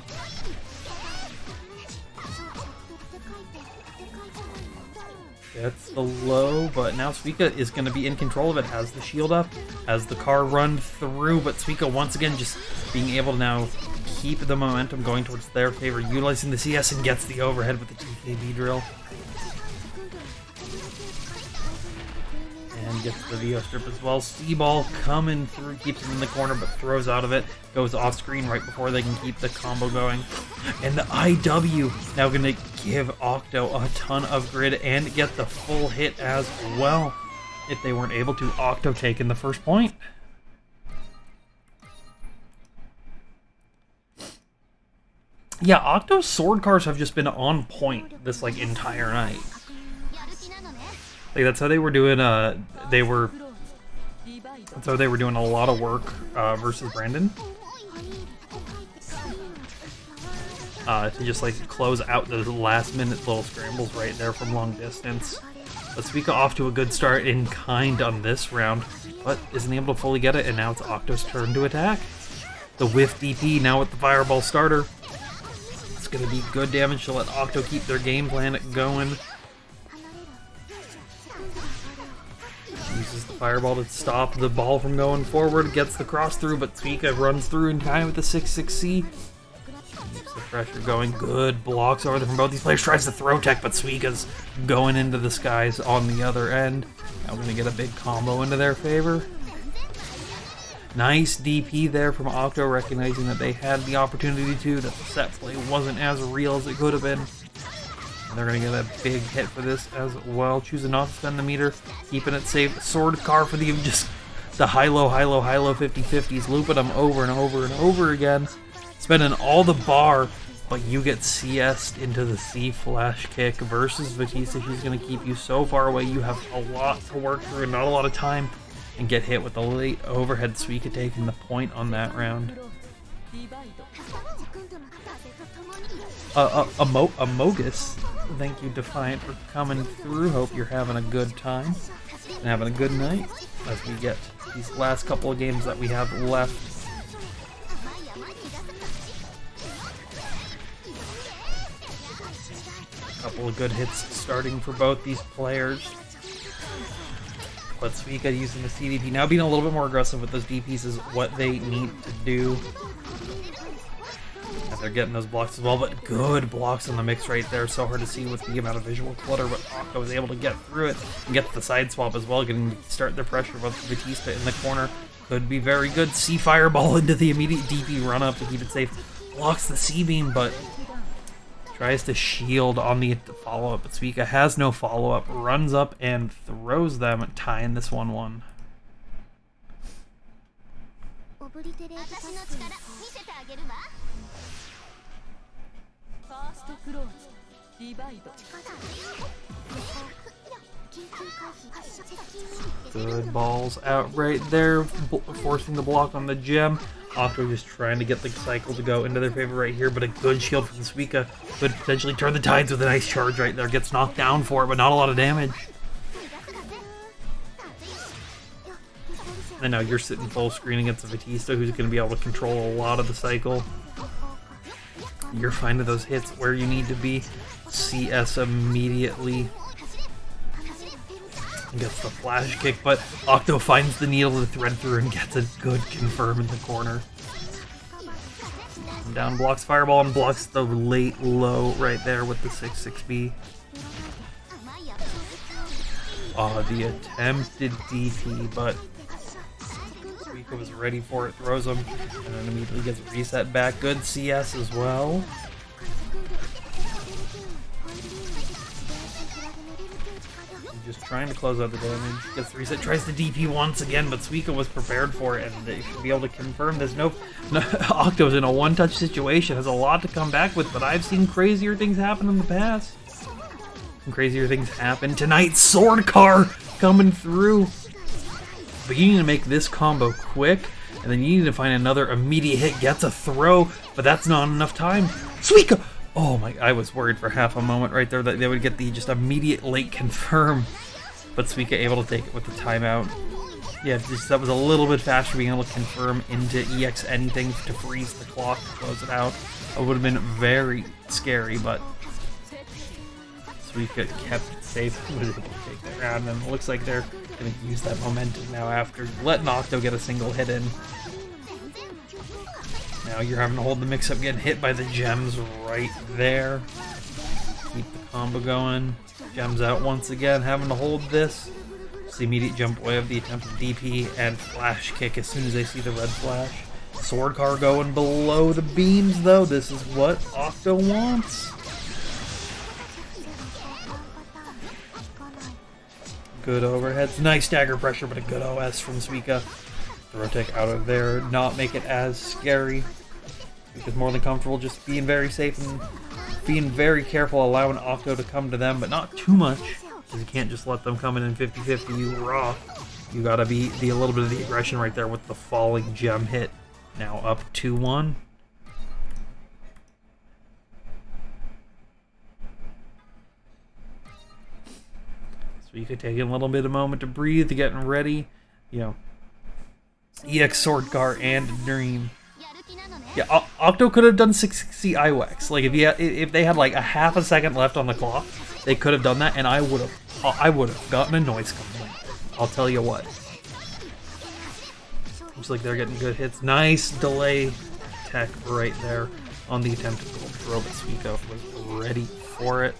Speaker 2: Gets the low, but now Suika is going to be in control of it. Has the shield up, has the car run through, but Suika once again just being able to now keep the momentum going towards their favor, utilizing the CS and gets the overhead with the TKB drill. And gets the VO strip as well. C-ball coming through, keeps him in the corner, but throws out of it. Goes off screen right before they can keep the combo going. And the IW now going to give Octo a ton of grid and get the full hit as well. If they weren't able to, Octo taking the first point. Yeah, Octo's sword cars have just been on point this like entire night. Like that's how they were doing. That's how they were doing a lot of work versus Brandon. To just like close out those last minute little scrambles right there from long distance. But Suika off to a good start in kind on this round, but isn't able to fully get it, and now it's Octo's turn to attack. The whiff DP now with the fireball starter. It's going to be good damage to let Octo keep their game plan going. Uses the fireball to stop the ball from going forward, gets the cross through, but Suika runs through in time with the 6-6C. Keeps the pressure going, good blocks over there from both these players, tries to throw tech, but Suika's going into the skies on the other end. Now we're going to get a big combo into their favor. Nice DP there from Octo, recognizing that they had the opportunity to, that the set play wasn't as real as it could have been. And they're going to get a big hit for this as well. Choosing not to spend the meter, keeping it safe. Sword car for the just the high-low 50-50s, looping them over and over and over again. Spending all the bar, but you get CS'd into the C flash kick versus Batista. She's going to keep you so far away. You have a lot to work through and not a lot of time. And get hit with the late overhead. Suika taking the point on that round. Amogus, thank you Defiant for coming through. Hope you're having a good time and having a good night as we get these last couple of games that we have left. A couple of good hits starting for both these players. But Suika using the CDP, now being a little bit more aggressive with those DPs is what they need to do. And they're getting those blocks as well, but good blocks in the mix right there. So hard to see with the amount of visual clutter, but Octo was able to get through it and get the side swap as well, getting to start their pressure with Batista in the corner. Could be very good. C fireball into the immediate DP run up to keep it safe. Blocks the C-beam, but tries to shield on the follow-up, but Suika has no follow-up, runs up and throws them, tying this 1-1. Good balls out right there, forcing the block on the gem. Octo just trying to get the cycle to go into their favor right here, but a good shield from Suika could potentially turn the tides with a nice charge right there. Gets knocked down for it, but not a lot of damage. And now you're sitting full screen against a Batista who's going to be able to control a lot of the cycle. You're finding those hits where you need to be. CS immediately gets the flash kick, but Octo finds the needle to thread through and gets a good confirm in the corner. Down blocks Fireball and blocks the late low right there with the 6-6B. Oh, the attempted DP, but Suika was ready for it, throws him, and then immediately gets reset back. Good CS as well. Just trying to close out the damage. Gets the reset, tries to DP once again, but Suika was prepared for it, and they should be able to confirm this. No, Octo's in a one-touch situation, has a lot to come back with, but I've seen crazier things happen in the past. Some crazier things happen tonight. Sword Car coming through. But you need to make this combo quick, and then you need to find another immediate hit. Gets a throw, but that's not enough time. Suika! Oh my, I was worried for half a moment right there that they would get the just immediate late confirm. But Suika able to take it with the timeout. Yeah, just, that was a little bit faster being able to confirm into EX anything to freeze the clock to close it out. It would have been very scary, but Suika kept it safe and was able to take that round. And it looks like they're going to use that momentum now after letting Octo get a single hit in. Now you're having to hold the mix-up, getting hit by the gems right there. Keep the combo going. Gems out once again, having to hold this. Just the immediate jump away of the attempted DP and flash kick as soon as they see the red flash. Sword Car going below the beams though. This is what Octo wants. Good overheads. Nice dagger pressure, but a good OS from Suika. Throw tech out of there, not make it as scary. Suika's more than comfortable just being very safe and being very careful, allowing Octo to come to them, but not too much, because you can't just let them come in 50-50, you raw. You gotta be a little bit of the aggression right there with the falling gem hit. Now up 2-1. Suika taking a little bit of moment to breathe, getting ready, you know. EX Sword Car and Dream. Yeah, Octo could have done 660 IWAX. Like if they had like a half a second left on the clock, they could have done that, and I would have gotten a noise complaint. I'll tell you what. Looks like they're getting good hits. Nice delay tech right there on the attempted gold throw, but Suika was ready for it.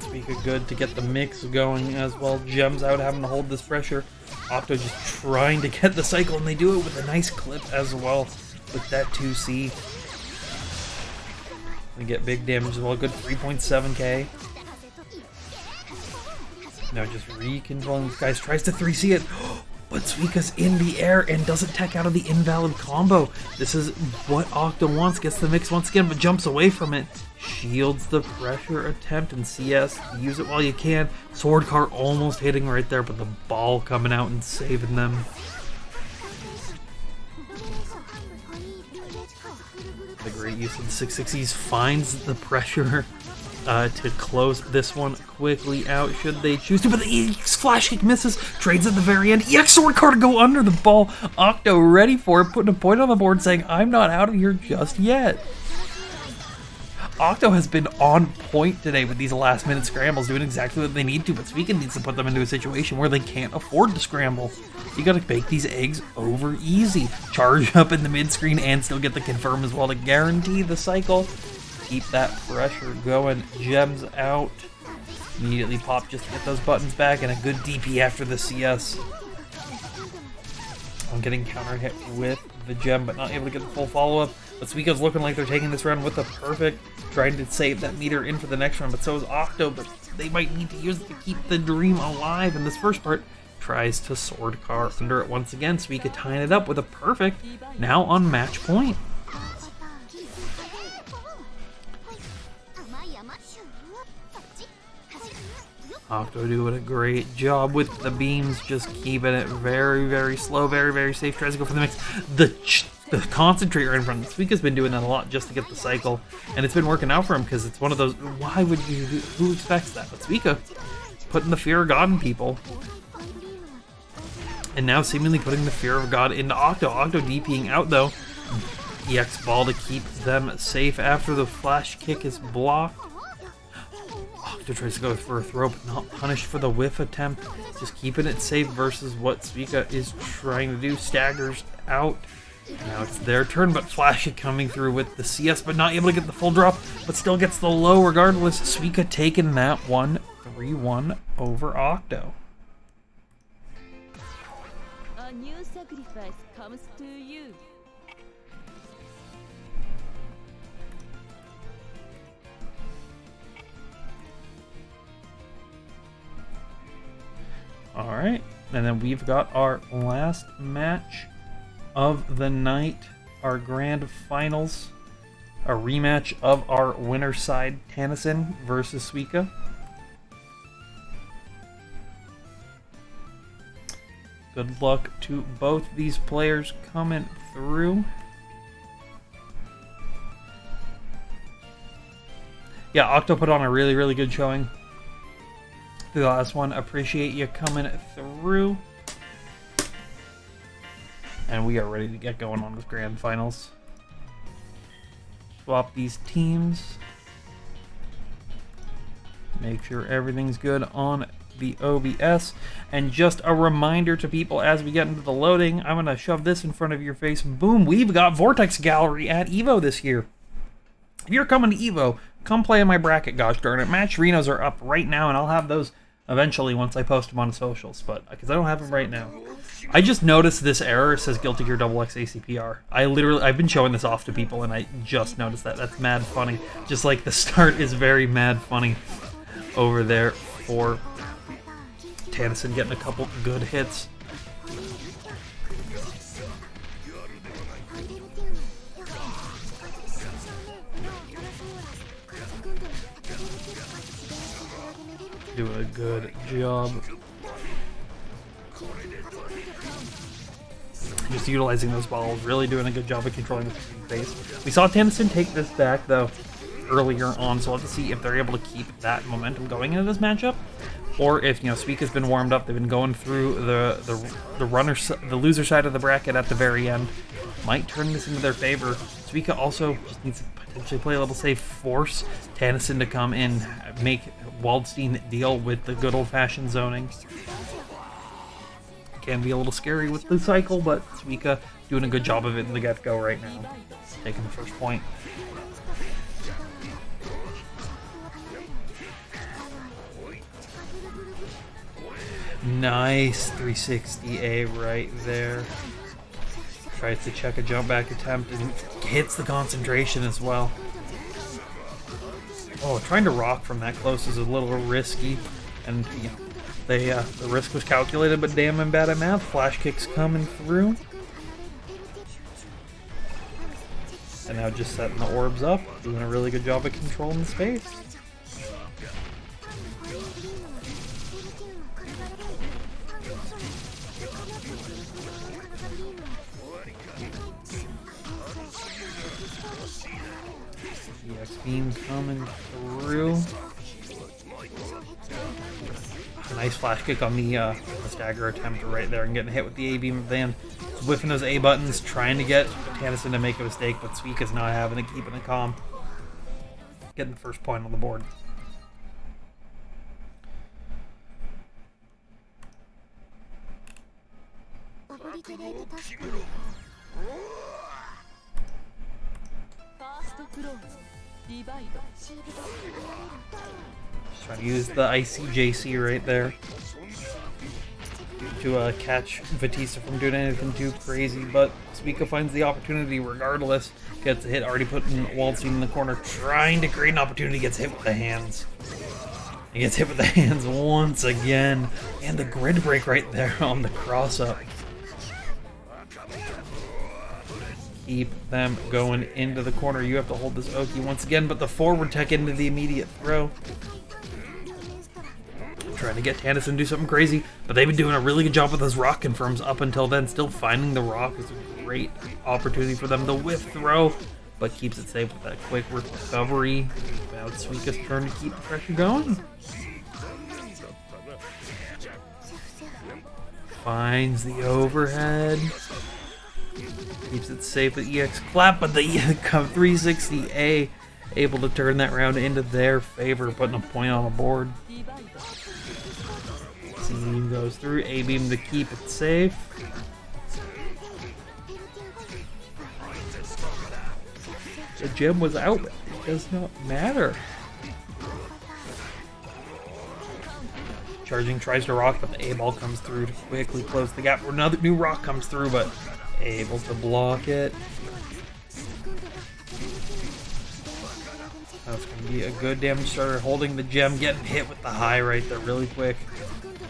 Speaker 2: Suika good to get the mix going as well. Gems out, having to hold this pressure. Octo just trying to get the cycle, and they do it with a nice clip as well with that 2C. They get big damage as well. Good 3.7k. Now just recontrolling these guys. Tries to 3C it. But Suika's in the air and doesn't tech out of the invalid combo. This is what Octo wants. Gets the mix once again, but jumps away from it. Shields the pressure attempt and CS. Use it while you can. Sword Car almost hitting right there, but the ball coming out and saving them. The great use of the 660s finds the pressure to close this one quickly out should they choose to, but the EX flash kick misses, trades at the very end. EX Sword Car to go under the ball. Octo ready for it, putting a point on the board saying, I'm not out of here just yet. Octo has been on point today with these last minute scrambles, doing exactly what they need to, but Suika needs to put them into a situation where they can't afford to scramble. You gotta bake these eggs over easy. Charge up in the mid screen and still get the confirm as well to guarantee the cycle. Keep that pressure going. Gems out. Immediately pop just to get those buttons back, and a good DP after the CS. I'm getting counter hit with the gem, but not able to get the full follow-up. But Suika's looking like they're taking this round with a perfect, trying to save that meter in for the next round, but so is Octo, but they might need to use it to keep the dream alive in this first part. Tries to Sword Car under it once again. Suika tying it up with a perfect, now on match point. Octo doing a great job with the beams, just keeping it very, very slow, very, very safe. Tries to go for the mix. The the concentrate right in front. Suika's been doing that a lot just to get the cycle, and it's been working out for him because it's one of those. Why would you? Who expects that? But Suika putting the fear of God in people, and now seemingly putting the fear of God into Octo. Octo DPing out though. EX ball to keep them safe after the flash kick is blocked. Octo tries to go for a throw, but not punished for the whiff attempt. Just keeping it safe versus what Suika is trying to do. Staggers out. Now it's their turn, but Flash coming through with the CS, but not able to get the full drop, but still gets the low regardless. Suika taking that one 3-1 over Octo.
Speaker 1: A new sacrifice comes to you.
Speaker 2: Alright, and then we've got our last match of the night, our grand finals, a rematch of our winner side, Tennyson versus Suika. Good luck to both these players coming through. Yeah, Octo put on a really, really good showing. The last one, appreciate you coming through. And we are ready to get going on this grand finals. Swap these teams. Make sure everything's good on the OBS. And just a reminder to people as we get into the loading, I'm going to shove this in front of your face. Boom, we've got Vortex Gallery at EVO this year. If you're coming to EVO, come play in my bracket, gosh darn it. Matcherinos are up right now, and I'll have those eventually once I post them on socials, but because I don't have them right now. I just noticed this error. It says Guilty Gear XX ACPR. I've been showing this off to people, and I just noticed that. That's mad funny. Just like the start is very mad funny over there for Tennyson getting a couple good hits. Doing a good job. Just utilizing those balls, really doing a good job of controlling the face. We saw Tennyson take this back though earlier on, so we'll have to see if they're able to keep that momentum going into this matchup, or if Suika's been warmed up. They've been going through the loser side of the bracket at the very end. Might turn this into their favor. Suika also just needs to potentially play a little safe, force Tennyson to come in, make Waldstein deal with the good old-fashioned zoning. Can be a little scary with the cycle, but Suika doing a good job of it in the get-go right now. Taking the first point. Nice 360A right there. Tries to check a jump back attempt and hits the concentration as well. Oh, trying to rock from that close is a little risky, and the risk was calculated, but damn, I'm bad at math. Flash kicks coming through, and now just setting the orbs up, doing a really good job of controlling the space. EX beam coming through. Nice flash kick on the stagger attempt right there and getting hit with the A beam then. Whiffing those A buttons, trying to get Tennyson to make a mistake, but Suika's not having it, keeping it calm. Getting the first point on the board. Just trying to use the ICJC right there to catch Batista from doing anything too crazy, but Suika finds the opportunity regardless. Gets a hit, already putting Waldstein in the corner, trying to create an opportunity, gets hit with the hands. He gets hit with the hands once again, and the grid break right there on the cross-up. Keep them going into the corner. You have to hold this Oki once again, but the forward tech into the immediate throw. trying to get Tannis to do something crazy, but they've been doing a really good job with those rock confirms up until then. Still finding the rock is a great opportunity for them to whiff throw, but keeps it safe with that quick recovery. Now it's Suika's turn to keep the pressure going. Finds the overhead. Keeps it safe with EX clap, but the 360A able to turn that round into their favor, putting a point on the board. C-beam goes through, A-beam to keep it safe. The gem was out, but it does not matter. Charging tries to rock, but the A-ball comes through to quickly close the gap. Another new rock comes through, but able to block it. That's going to be a good damage starter, holding the gem, getting hit with the high right there really quick.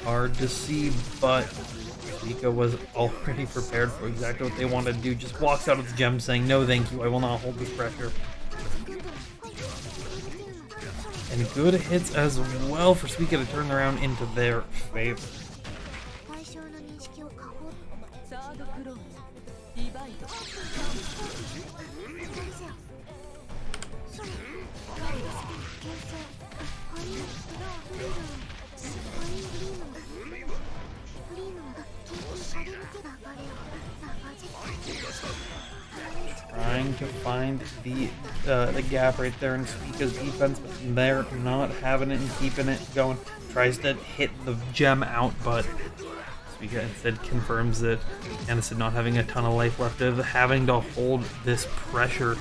Speaker 2: Hard to see, but Suika was already prepared for exactly what they wanted to do. Just walks out of the gem saying, no thank you, I will not hold this pressure. And good hits as well for Suika to turn around into their favor. Trying to find the gap right there in Suika's defense, but they're not having it and keeping it going. Tries to hit the gem out, but Suika instead confirms that Anderson not having a ton of life left, of having to hold this pressure.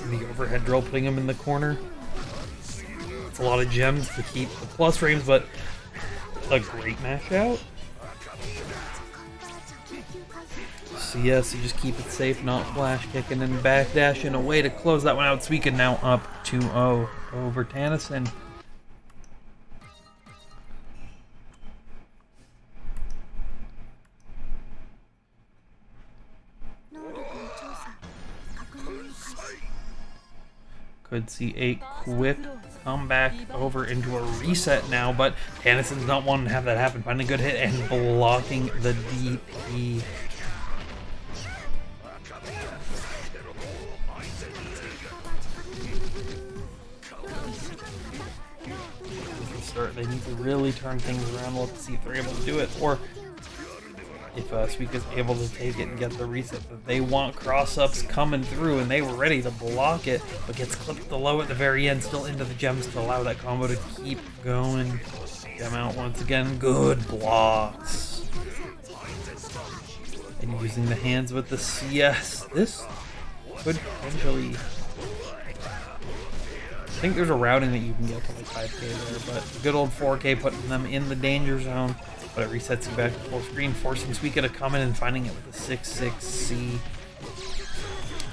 Speaker 2: And the overhead drill putting him in the corner. It's a lot of gems to keep the plus frames, but a great mash out. CS, you just keep it safe, not flash kicking and backdashing away to close that one out. Suika now up 2-0 over Tennyson. Could see a quick comeback over into a reset now, but Tennyson's not wanting to have that happen. Finding a good hit and blocking the DP. They need to really turn things around. Let's see if they're able to do it, or if Suika's able to take it and get the reset that they want. Cross-ups coming through, and they were ready to block it, but gets clipped the low at the very end, still into the gems to allow that combo to keep going. Gem out once again. Good blocks. And using the hands with the CS. This could potentially... I think there's a routing that you can get to like 5k there, but good old 4k putting them in the danger zone, but it resets you back to full screen, forcing Suika to come in and finding it with a 6-6C.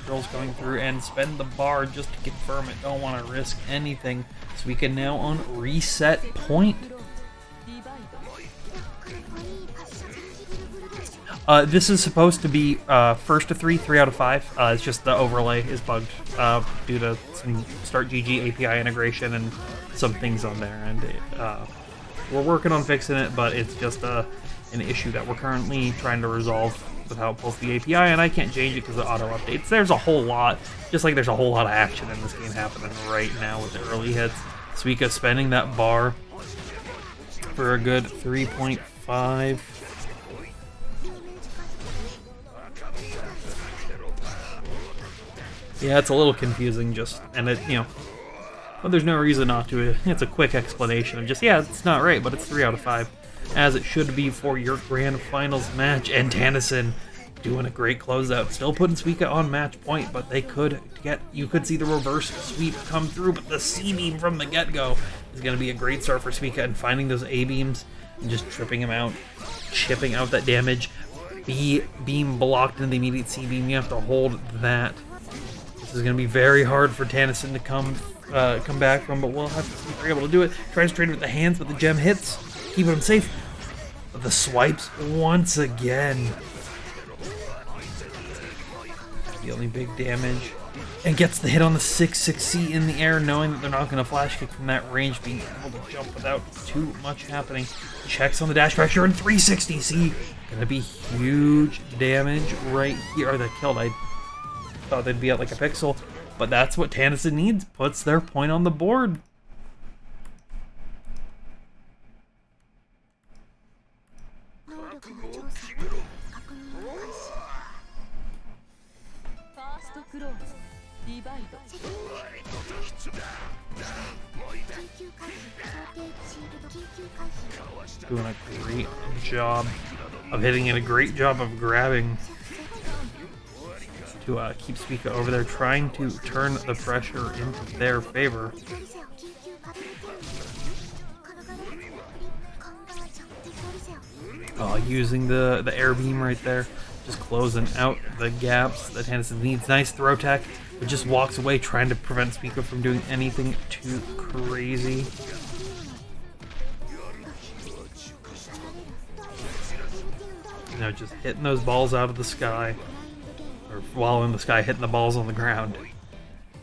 Speaker 2: Girls going through and spend the bar just to confirm it. Don't want to risk anything. Suika now on reset point. This is supposed to be first to 3 out of 5. It's just the overlay is bugged due to some Start GG API integration and some things on there, and we're working on fixing it, but it's just an issue that we're currently trying to resolve with how it pulls the API, and I can't change it because of auto updates. There's a whole lot, just like there's a whole lot of action in this game happening right now with the early hits. Suika spending that bar for a good 3.5. Yeah, it's a little confusing, just, and it, you know, but there's no reason not to. It's a quick explanation of just, yeah, it's not right, but it's 3 out of 5, as it should be for your grand finals match. And Tennyson doing a great closeout, still putting Suika on match point, but they could get, you could see the reverse sweep come through, but the C-beam from the get-go is going to be a great start for Suika, and finding those A-beams and just tripping him out, chipping out that damage. B-beam blocked in the immediate C-beam, you have to hold that. This is going to be very hard for Tennyson to come back from, but we'll have to see if they're able to do it. Tries to trade with the hands, but the gem hits, keeping him safe. But the swipes once again. Dealing big damage. And gets the hit on the 6-6C in the air, knowing that they're not going to flash kick from that range, being able to jump without too much happening. Checks on the dash pressure and 360C. Going to be huge damage right here. Or that killed. I thought they'd be at like a pixel. But that's what Tannison needs. Puts their point on the board. Doing a great job of hitting it, a great job of grabbing to keep Suika over there, trying to turn the pressure into their favor. Using the air beam right there, just closing out the gaps that Tannison needs. Nice throw tech, but just walks away, trying to prevent Suika from doing anything too crazy. You know, just hitting those balls out of the sky, or while in the sky, hitting the balls on the ground.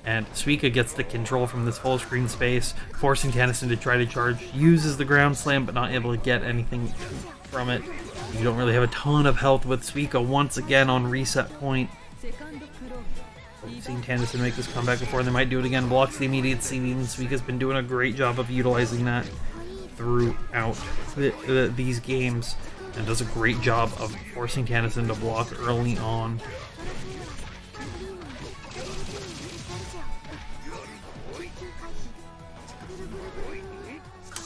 Speaker 2: And Suika gets the control from this full screen space, forcing Tannison to try to charge. Uses the ground slam, but not able to get anything from it. You don't really have a ton of health with Suika once again on reset point. We've seen Tannison make this comeback before, and they might do it again. Blocks the immediate CV, and Suika's been doing a great job of utilizing that throughout these games, and does a great job of forcing Tannison to block early on.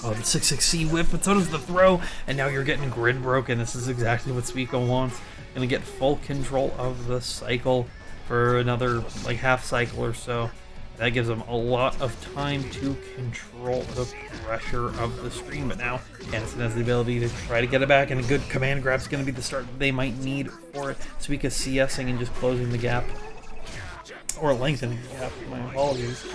Speaker 2: Oh, the 6-6C whip, but so does the throw, and now you're getting grid broken. This is exactly what Suika wants. Gonna get full control of the cycle for another like half cycle or so. That gives them a lot of time to control the pressure of the screen, but now Tannison has the ability to try to get it back, and a good command grab is going to be the start they might need for it. Suika CSing and just closing the gap, or lengthening the gap, my apologies.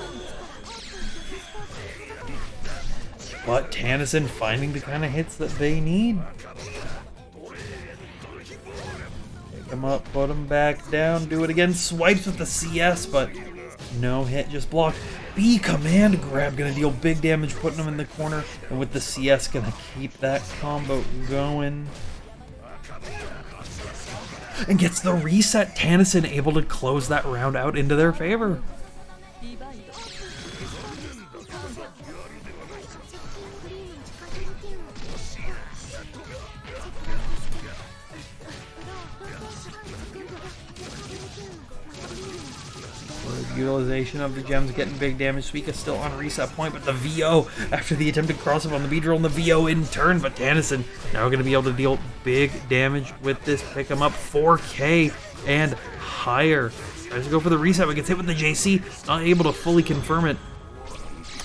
Speaker 2: But Tannison finding the kind of hits that they need. Pick him up, put him back down, do it again, swipes with the CS, but no hit, just blocked. B command grab, gonna deal big damage, putting him in the corner, and with the CS gonna keep that combo going. And gets the reset. Tannison able to close that round out into their favor. Utilization of the gems, getting big damage. Suika still on reset point, but the VO after the attempted crossover on the B drill and the VO in turn, but Tannison now going to be able to deal big damage with this. Pick him up 4K and higher. Tries to go for the reset, but gets hit with the JC, not able to fully confirm it.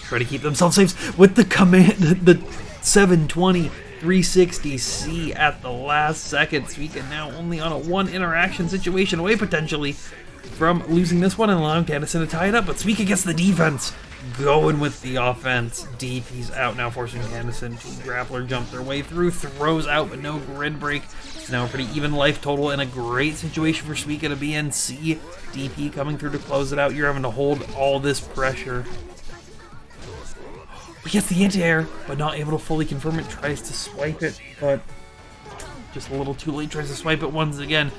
Speaker 2: Try to keep themselves safe with the command, the 720 360C at the last second. Suika now only on a one interaction situation away potentially from losing this one and allowing Tannison to tie it up, but Suika gets the defense going with the offense. DP's out now, forcing Tannison to grappler jump their way through, throws out but no grid break. It's now a pretty even life total and a great situation for Suika to be in. See DP coming through to close it out. You're having to hold all this pressure. He gets the anti-air, but not able to fully confirm it. Tries to swipe it, but just a little too late. Tries to swipe it once again.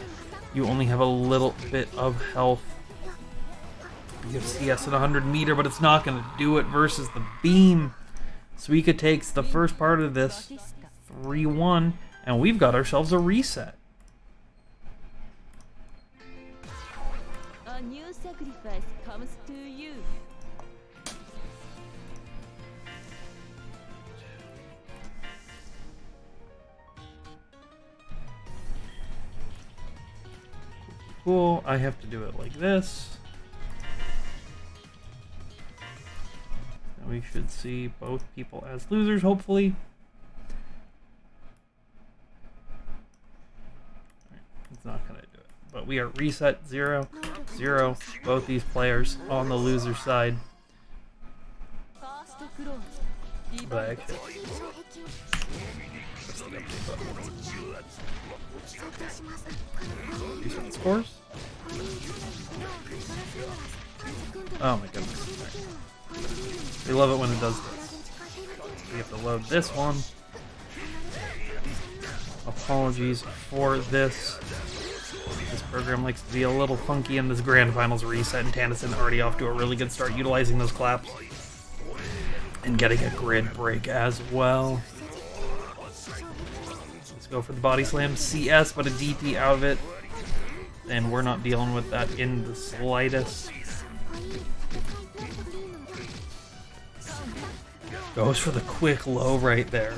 Speaker 2: You only have a little bit of health. You have CS at 100 meter, but it's not going to do it versus the beam. Suika takes the first part of this 3-1, and we've got ourselves a reset.
Speaker 1: A new sacrifice comes to you.
Speaker 2: Cool, I have to do it like this. And we should see both people as losers, hopefully. It's not gonna do it. But we are reset 0-0. Both these players on the loser side. But actually, scores? Oh my goodness. Right. We love it when it does this. We have to load this one. Apologies for this. This program likes to be a little funky in this Grand Finals reset, and Tannison already off to a really good start utilizing those claps. And getting a grid break as well. Let's go for the body slam. CS, but a DP out of it. And we're not dealing with that in the slightest. Goes for the quick low right there.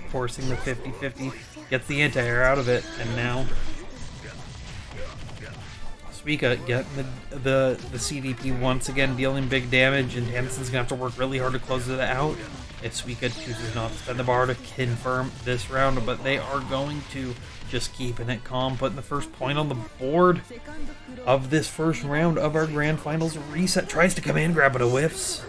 Speaker 2: Forcing the 50-50. Gets the anti-air out of it. And now Suika getting the CDP once again, dealing big damage, and Tannison's gonna have to work really hard to close it out if Suika chooses not to spend the bar to confirm this round, but they are going to, just keeping it calm, putting the first point on the board of this first round of our Grand Finals reset. Tries to command grab, but a whiffs.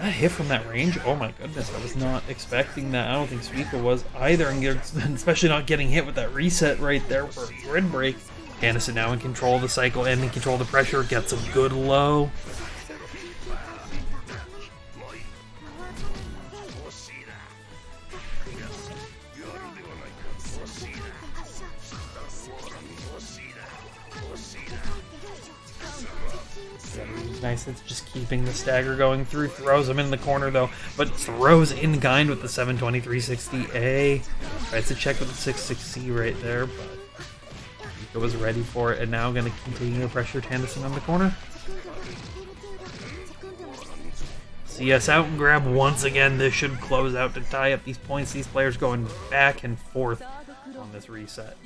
Speaker 2: That hit from that range, oh my goodness, I was not expecting that. I don't think Suika was either, and especially not getting hit with that reset right there for a grid break. Tannison now in control of the cycle and in control of the pressure, gets a good low. Nice, it's just keeping the stagger going through. Throws him in the corner though, but throws in kind with the 72360A. Tries to check with the 66C right there, but Suika was ready for it, and now going to continue to pressure Tannison on the corner. CS out and grab once again. This should close out to tie up these points. These players going back and forth on this reset.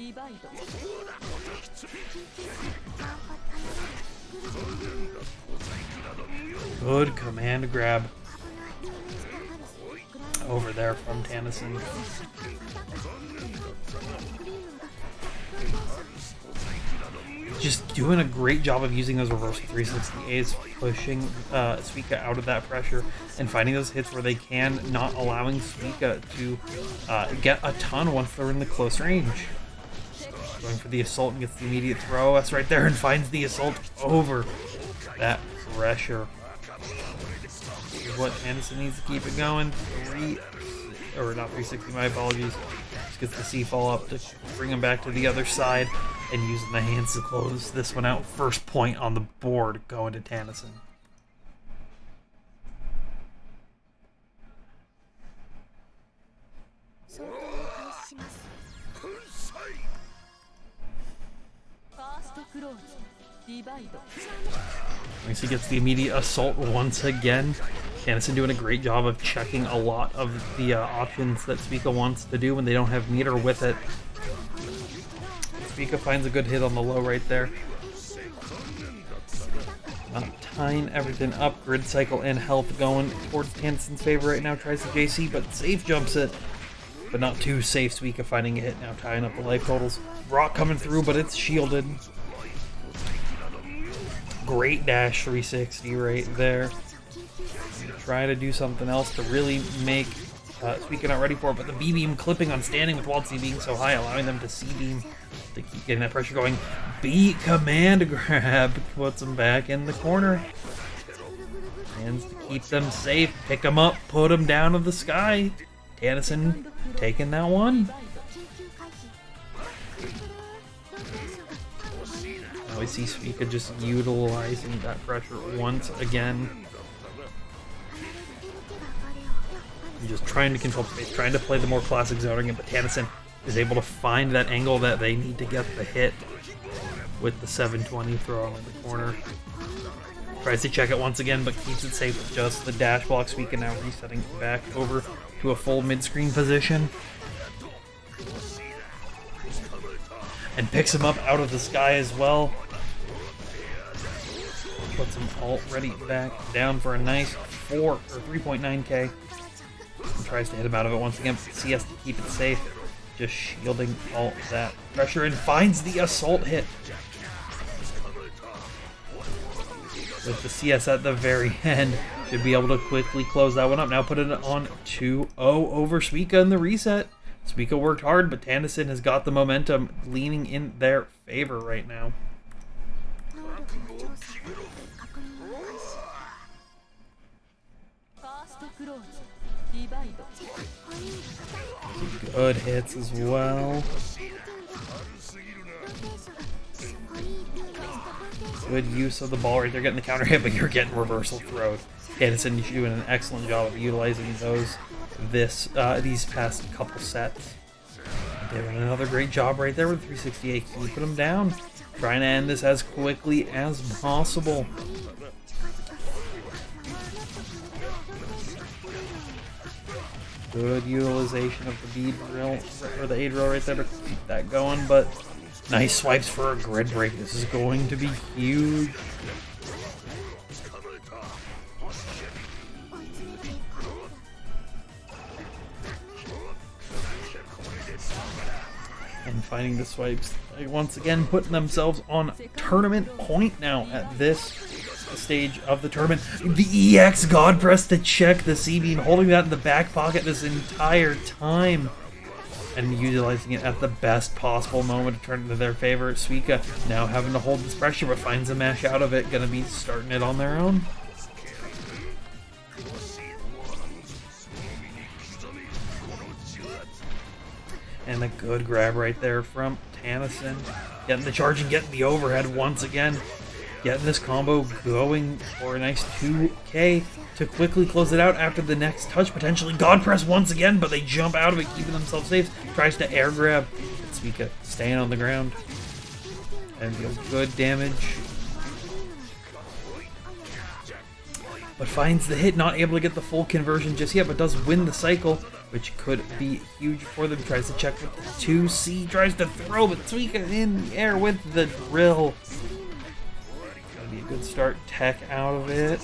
Speaker 2: Good command grab over there from Tannison. Just doing a great job of using those reversal 360As, pushing Suika out of that pressure and finding those hits where they can, not allowing Suika to get a ton once they're in the close range. Going for the assault and gets the immediate throw. That's right there, and finds the assault over that pressure. What Tannison needs to keep it going. Not 360, my apologies. Just gets the C-fall up to bring him back to the other side, and using the hands to close this one out. First point on the board going to Tannison. Nice, he gets the immediate assault once again. Tannison doing a great job of checking a lot of the options that Suika wants to do when they don't have meter with it. Suika finds a good hit on the low right there. Tying everything up, grid cycle and health going towards Tannison's favor right now. Tries the JC, but safe jumps it. But not too safe. Suika finding a hit now, tying up the life totals. Rock coming through, but it's shielded. Great dash 360 right there. Try to do something else to really make Suika not ready for it, but the B-beam clipping on standing with Wald C being so high, allowing them to C-beam to keep getting that pressure going. B command grab puts them back in the corner. Hands to keep them safe, pick them up, put them down to the sky. Tannison taking that one. Now we see Suika just utilizing that pressure once again. Just trying to control space, trying to play the more classic zoning, but Tannison is able to find that angle that they need to get the hit with the 720 throw in the corner. Tries to check it once again, but keeps it safe with just the dash block. Suika now resetting back over to a full mid-screen position. And picks him up out of the sky as well. Puts him already back down for a nice 3.9k. And tries to hit him out of it once again. CS to keep it safe. Just shielding all that pressure and finds the assault hit. With the CS at the very end. Should be able to quickly close that one up. Now put it on 2-0 over Suika in the reset. Suika worked hard, but Tennyson has got the momentum leaning in their favor right now. Good hits as well. Good use of the ball right there, getting the counter hit, but you're getting reversal throwed. Tennyson doing an excellent job of utilizing those these past couple sets. Doing another great job right there with 368, keeping them down. Trying to end this as quickly as possible. Good utilization of the B drill, or the A drill right there to keep that going, but nice swipes for a grid break. This is going to be huge. And finding the swipes, once again putting themselves on tournament point now at this stage of the tournament. The EX God Press to check the C-beam, holding that in the back pocket this entire time and utilizing it at the best possible moment to turn it into their favor. Suika now having to hold this pressure but finds a mash out of it, gonna be starting it on their own. And a good grab right there from Tennyson. Getting the charge and getting the overhead once again. Getting this combo going for a nice 2K to quickly close it out after the next touch. Potentially God Press once again, but they jump out of it, keeping themselves safe. Tries to air grab. Suika staying on the ground. And deals good damage. But finds the hit, not able to get the full conversion just yet, but does win the cycle, which could be huge for them. Tries to check with the 2C, tries to throw, but Suika in the air with the drill. Gonna be a good start. Tech out of it.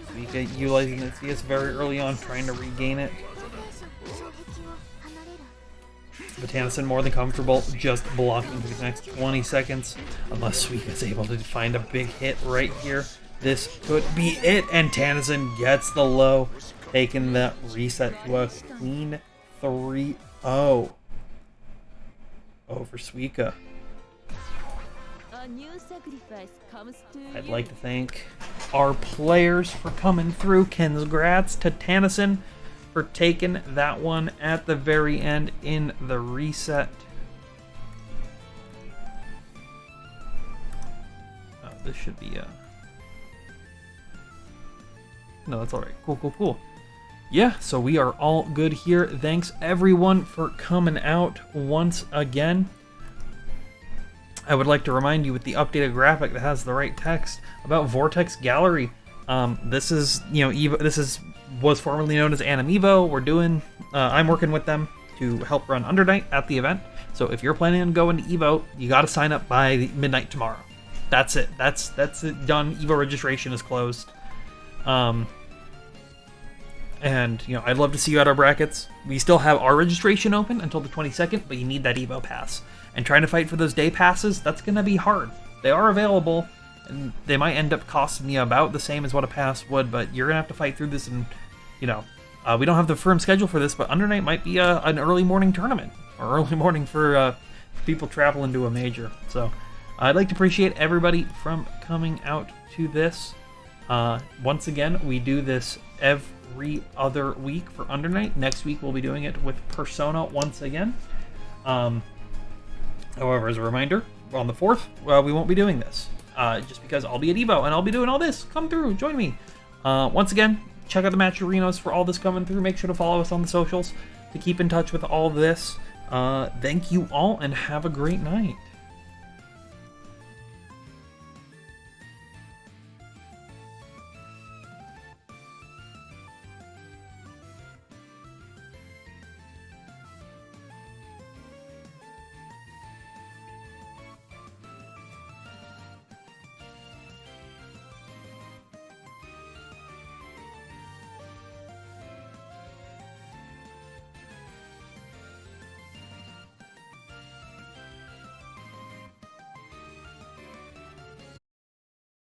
Speaker 2: Suika utilizing the CS very early on, trying to regain it. But Tennyson more than comfortable just blocking for the next 20 seconds. Unless Suika is able to find a big hit right here. This could be it, and Tennyson gets the low, taking that reset to a clean 3-0 over Suika. I'd like to thank our players for coming through. Congrats to Tennyson for taking that one at the very end in the reset. This should be no, that's alright. Cool. Yeah, so we are all good here. Thanks everyone for coming out once again. I would like to remind you with the updated graphic that has the right text about Vortex Gallery. This is, Evo. Was formerly known as Anim Evo. We're doing. I'm working with them to help run Undernight at the event. So if you're planning on going to Evo, you got to sign up by midnight tomorrow. That's it. That's it. Done. Evo registration is closed. And I'd love to see you at our brackets. We still have our registration open until the 22nd, but you need that Evo pass. And trying to fight for those day passes, that's gonna be hard. They are available, and they might end up costing you about the same as what a pass would, but you're gonna have to fight through this. And we don't have the firm schedule for this, but Undernight might be an early morning tournament, or early morning for people traveling to a major. So I'd like to appreciate everybody from coming out to this. Once again, we do this every other week for Undernight. Next week we'll be doing it with Persona once again. However, as a reminder, on the 4th, we won't be doing this. Just because I'll be at Evo and I'll be doing all this. Come through, join me. Once again, check out the matcherinos for all this coming through. Make sure to follow us on the socials to keep in touch with all this. Thank you all and have a great night.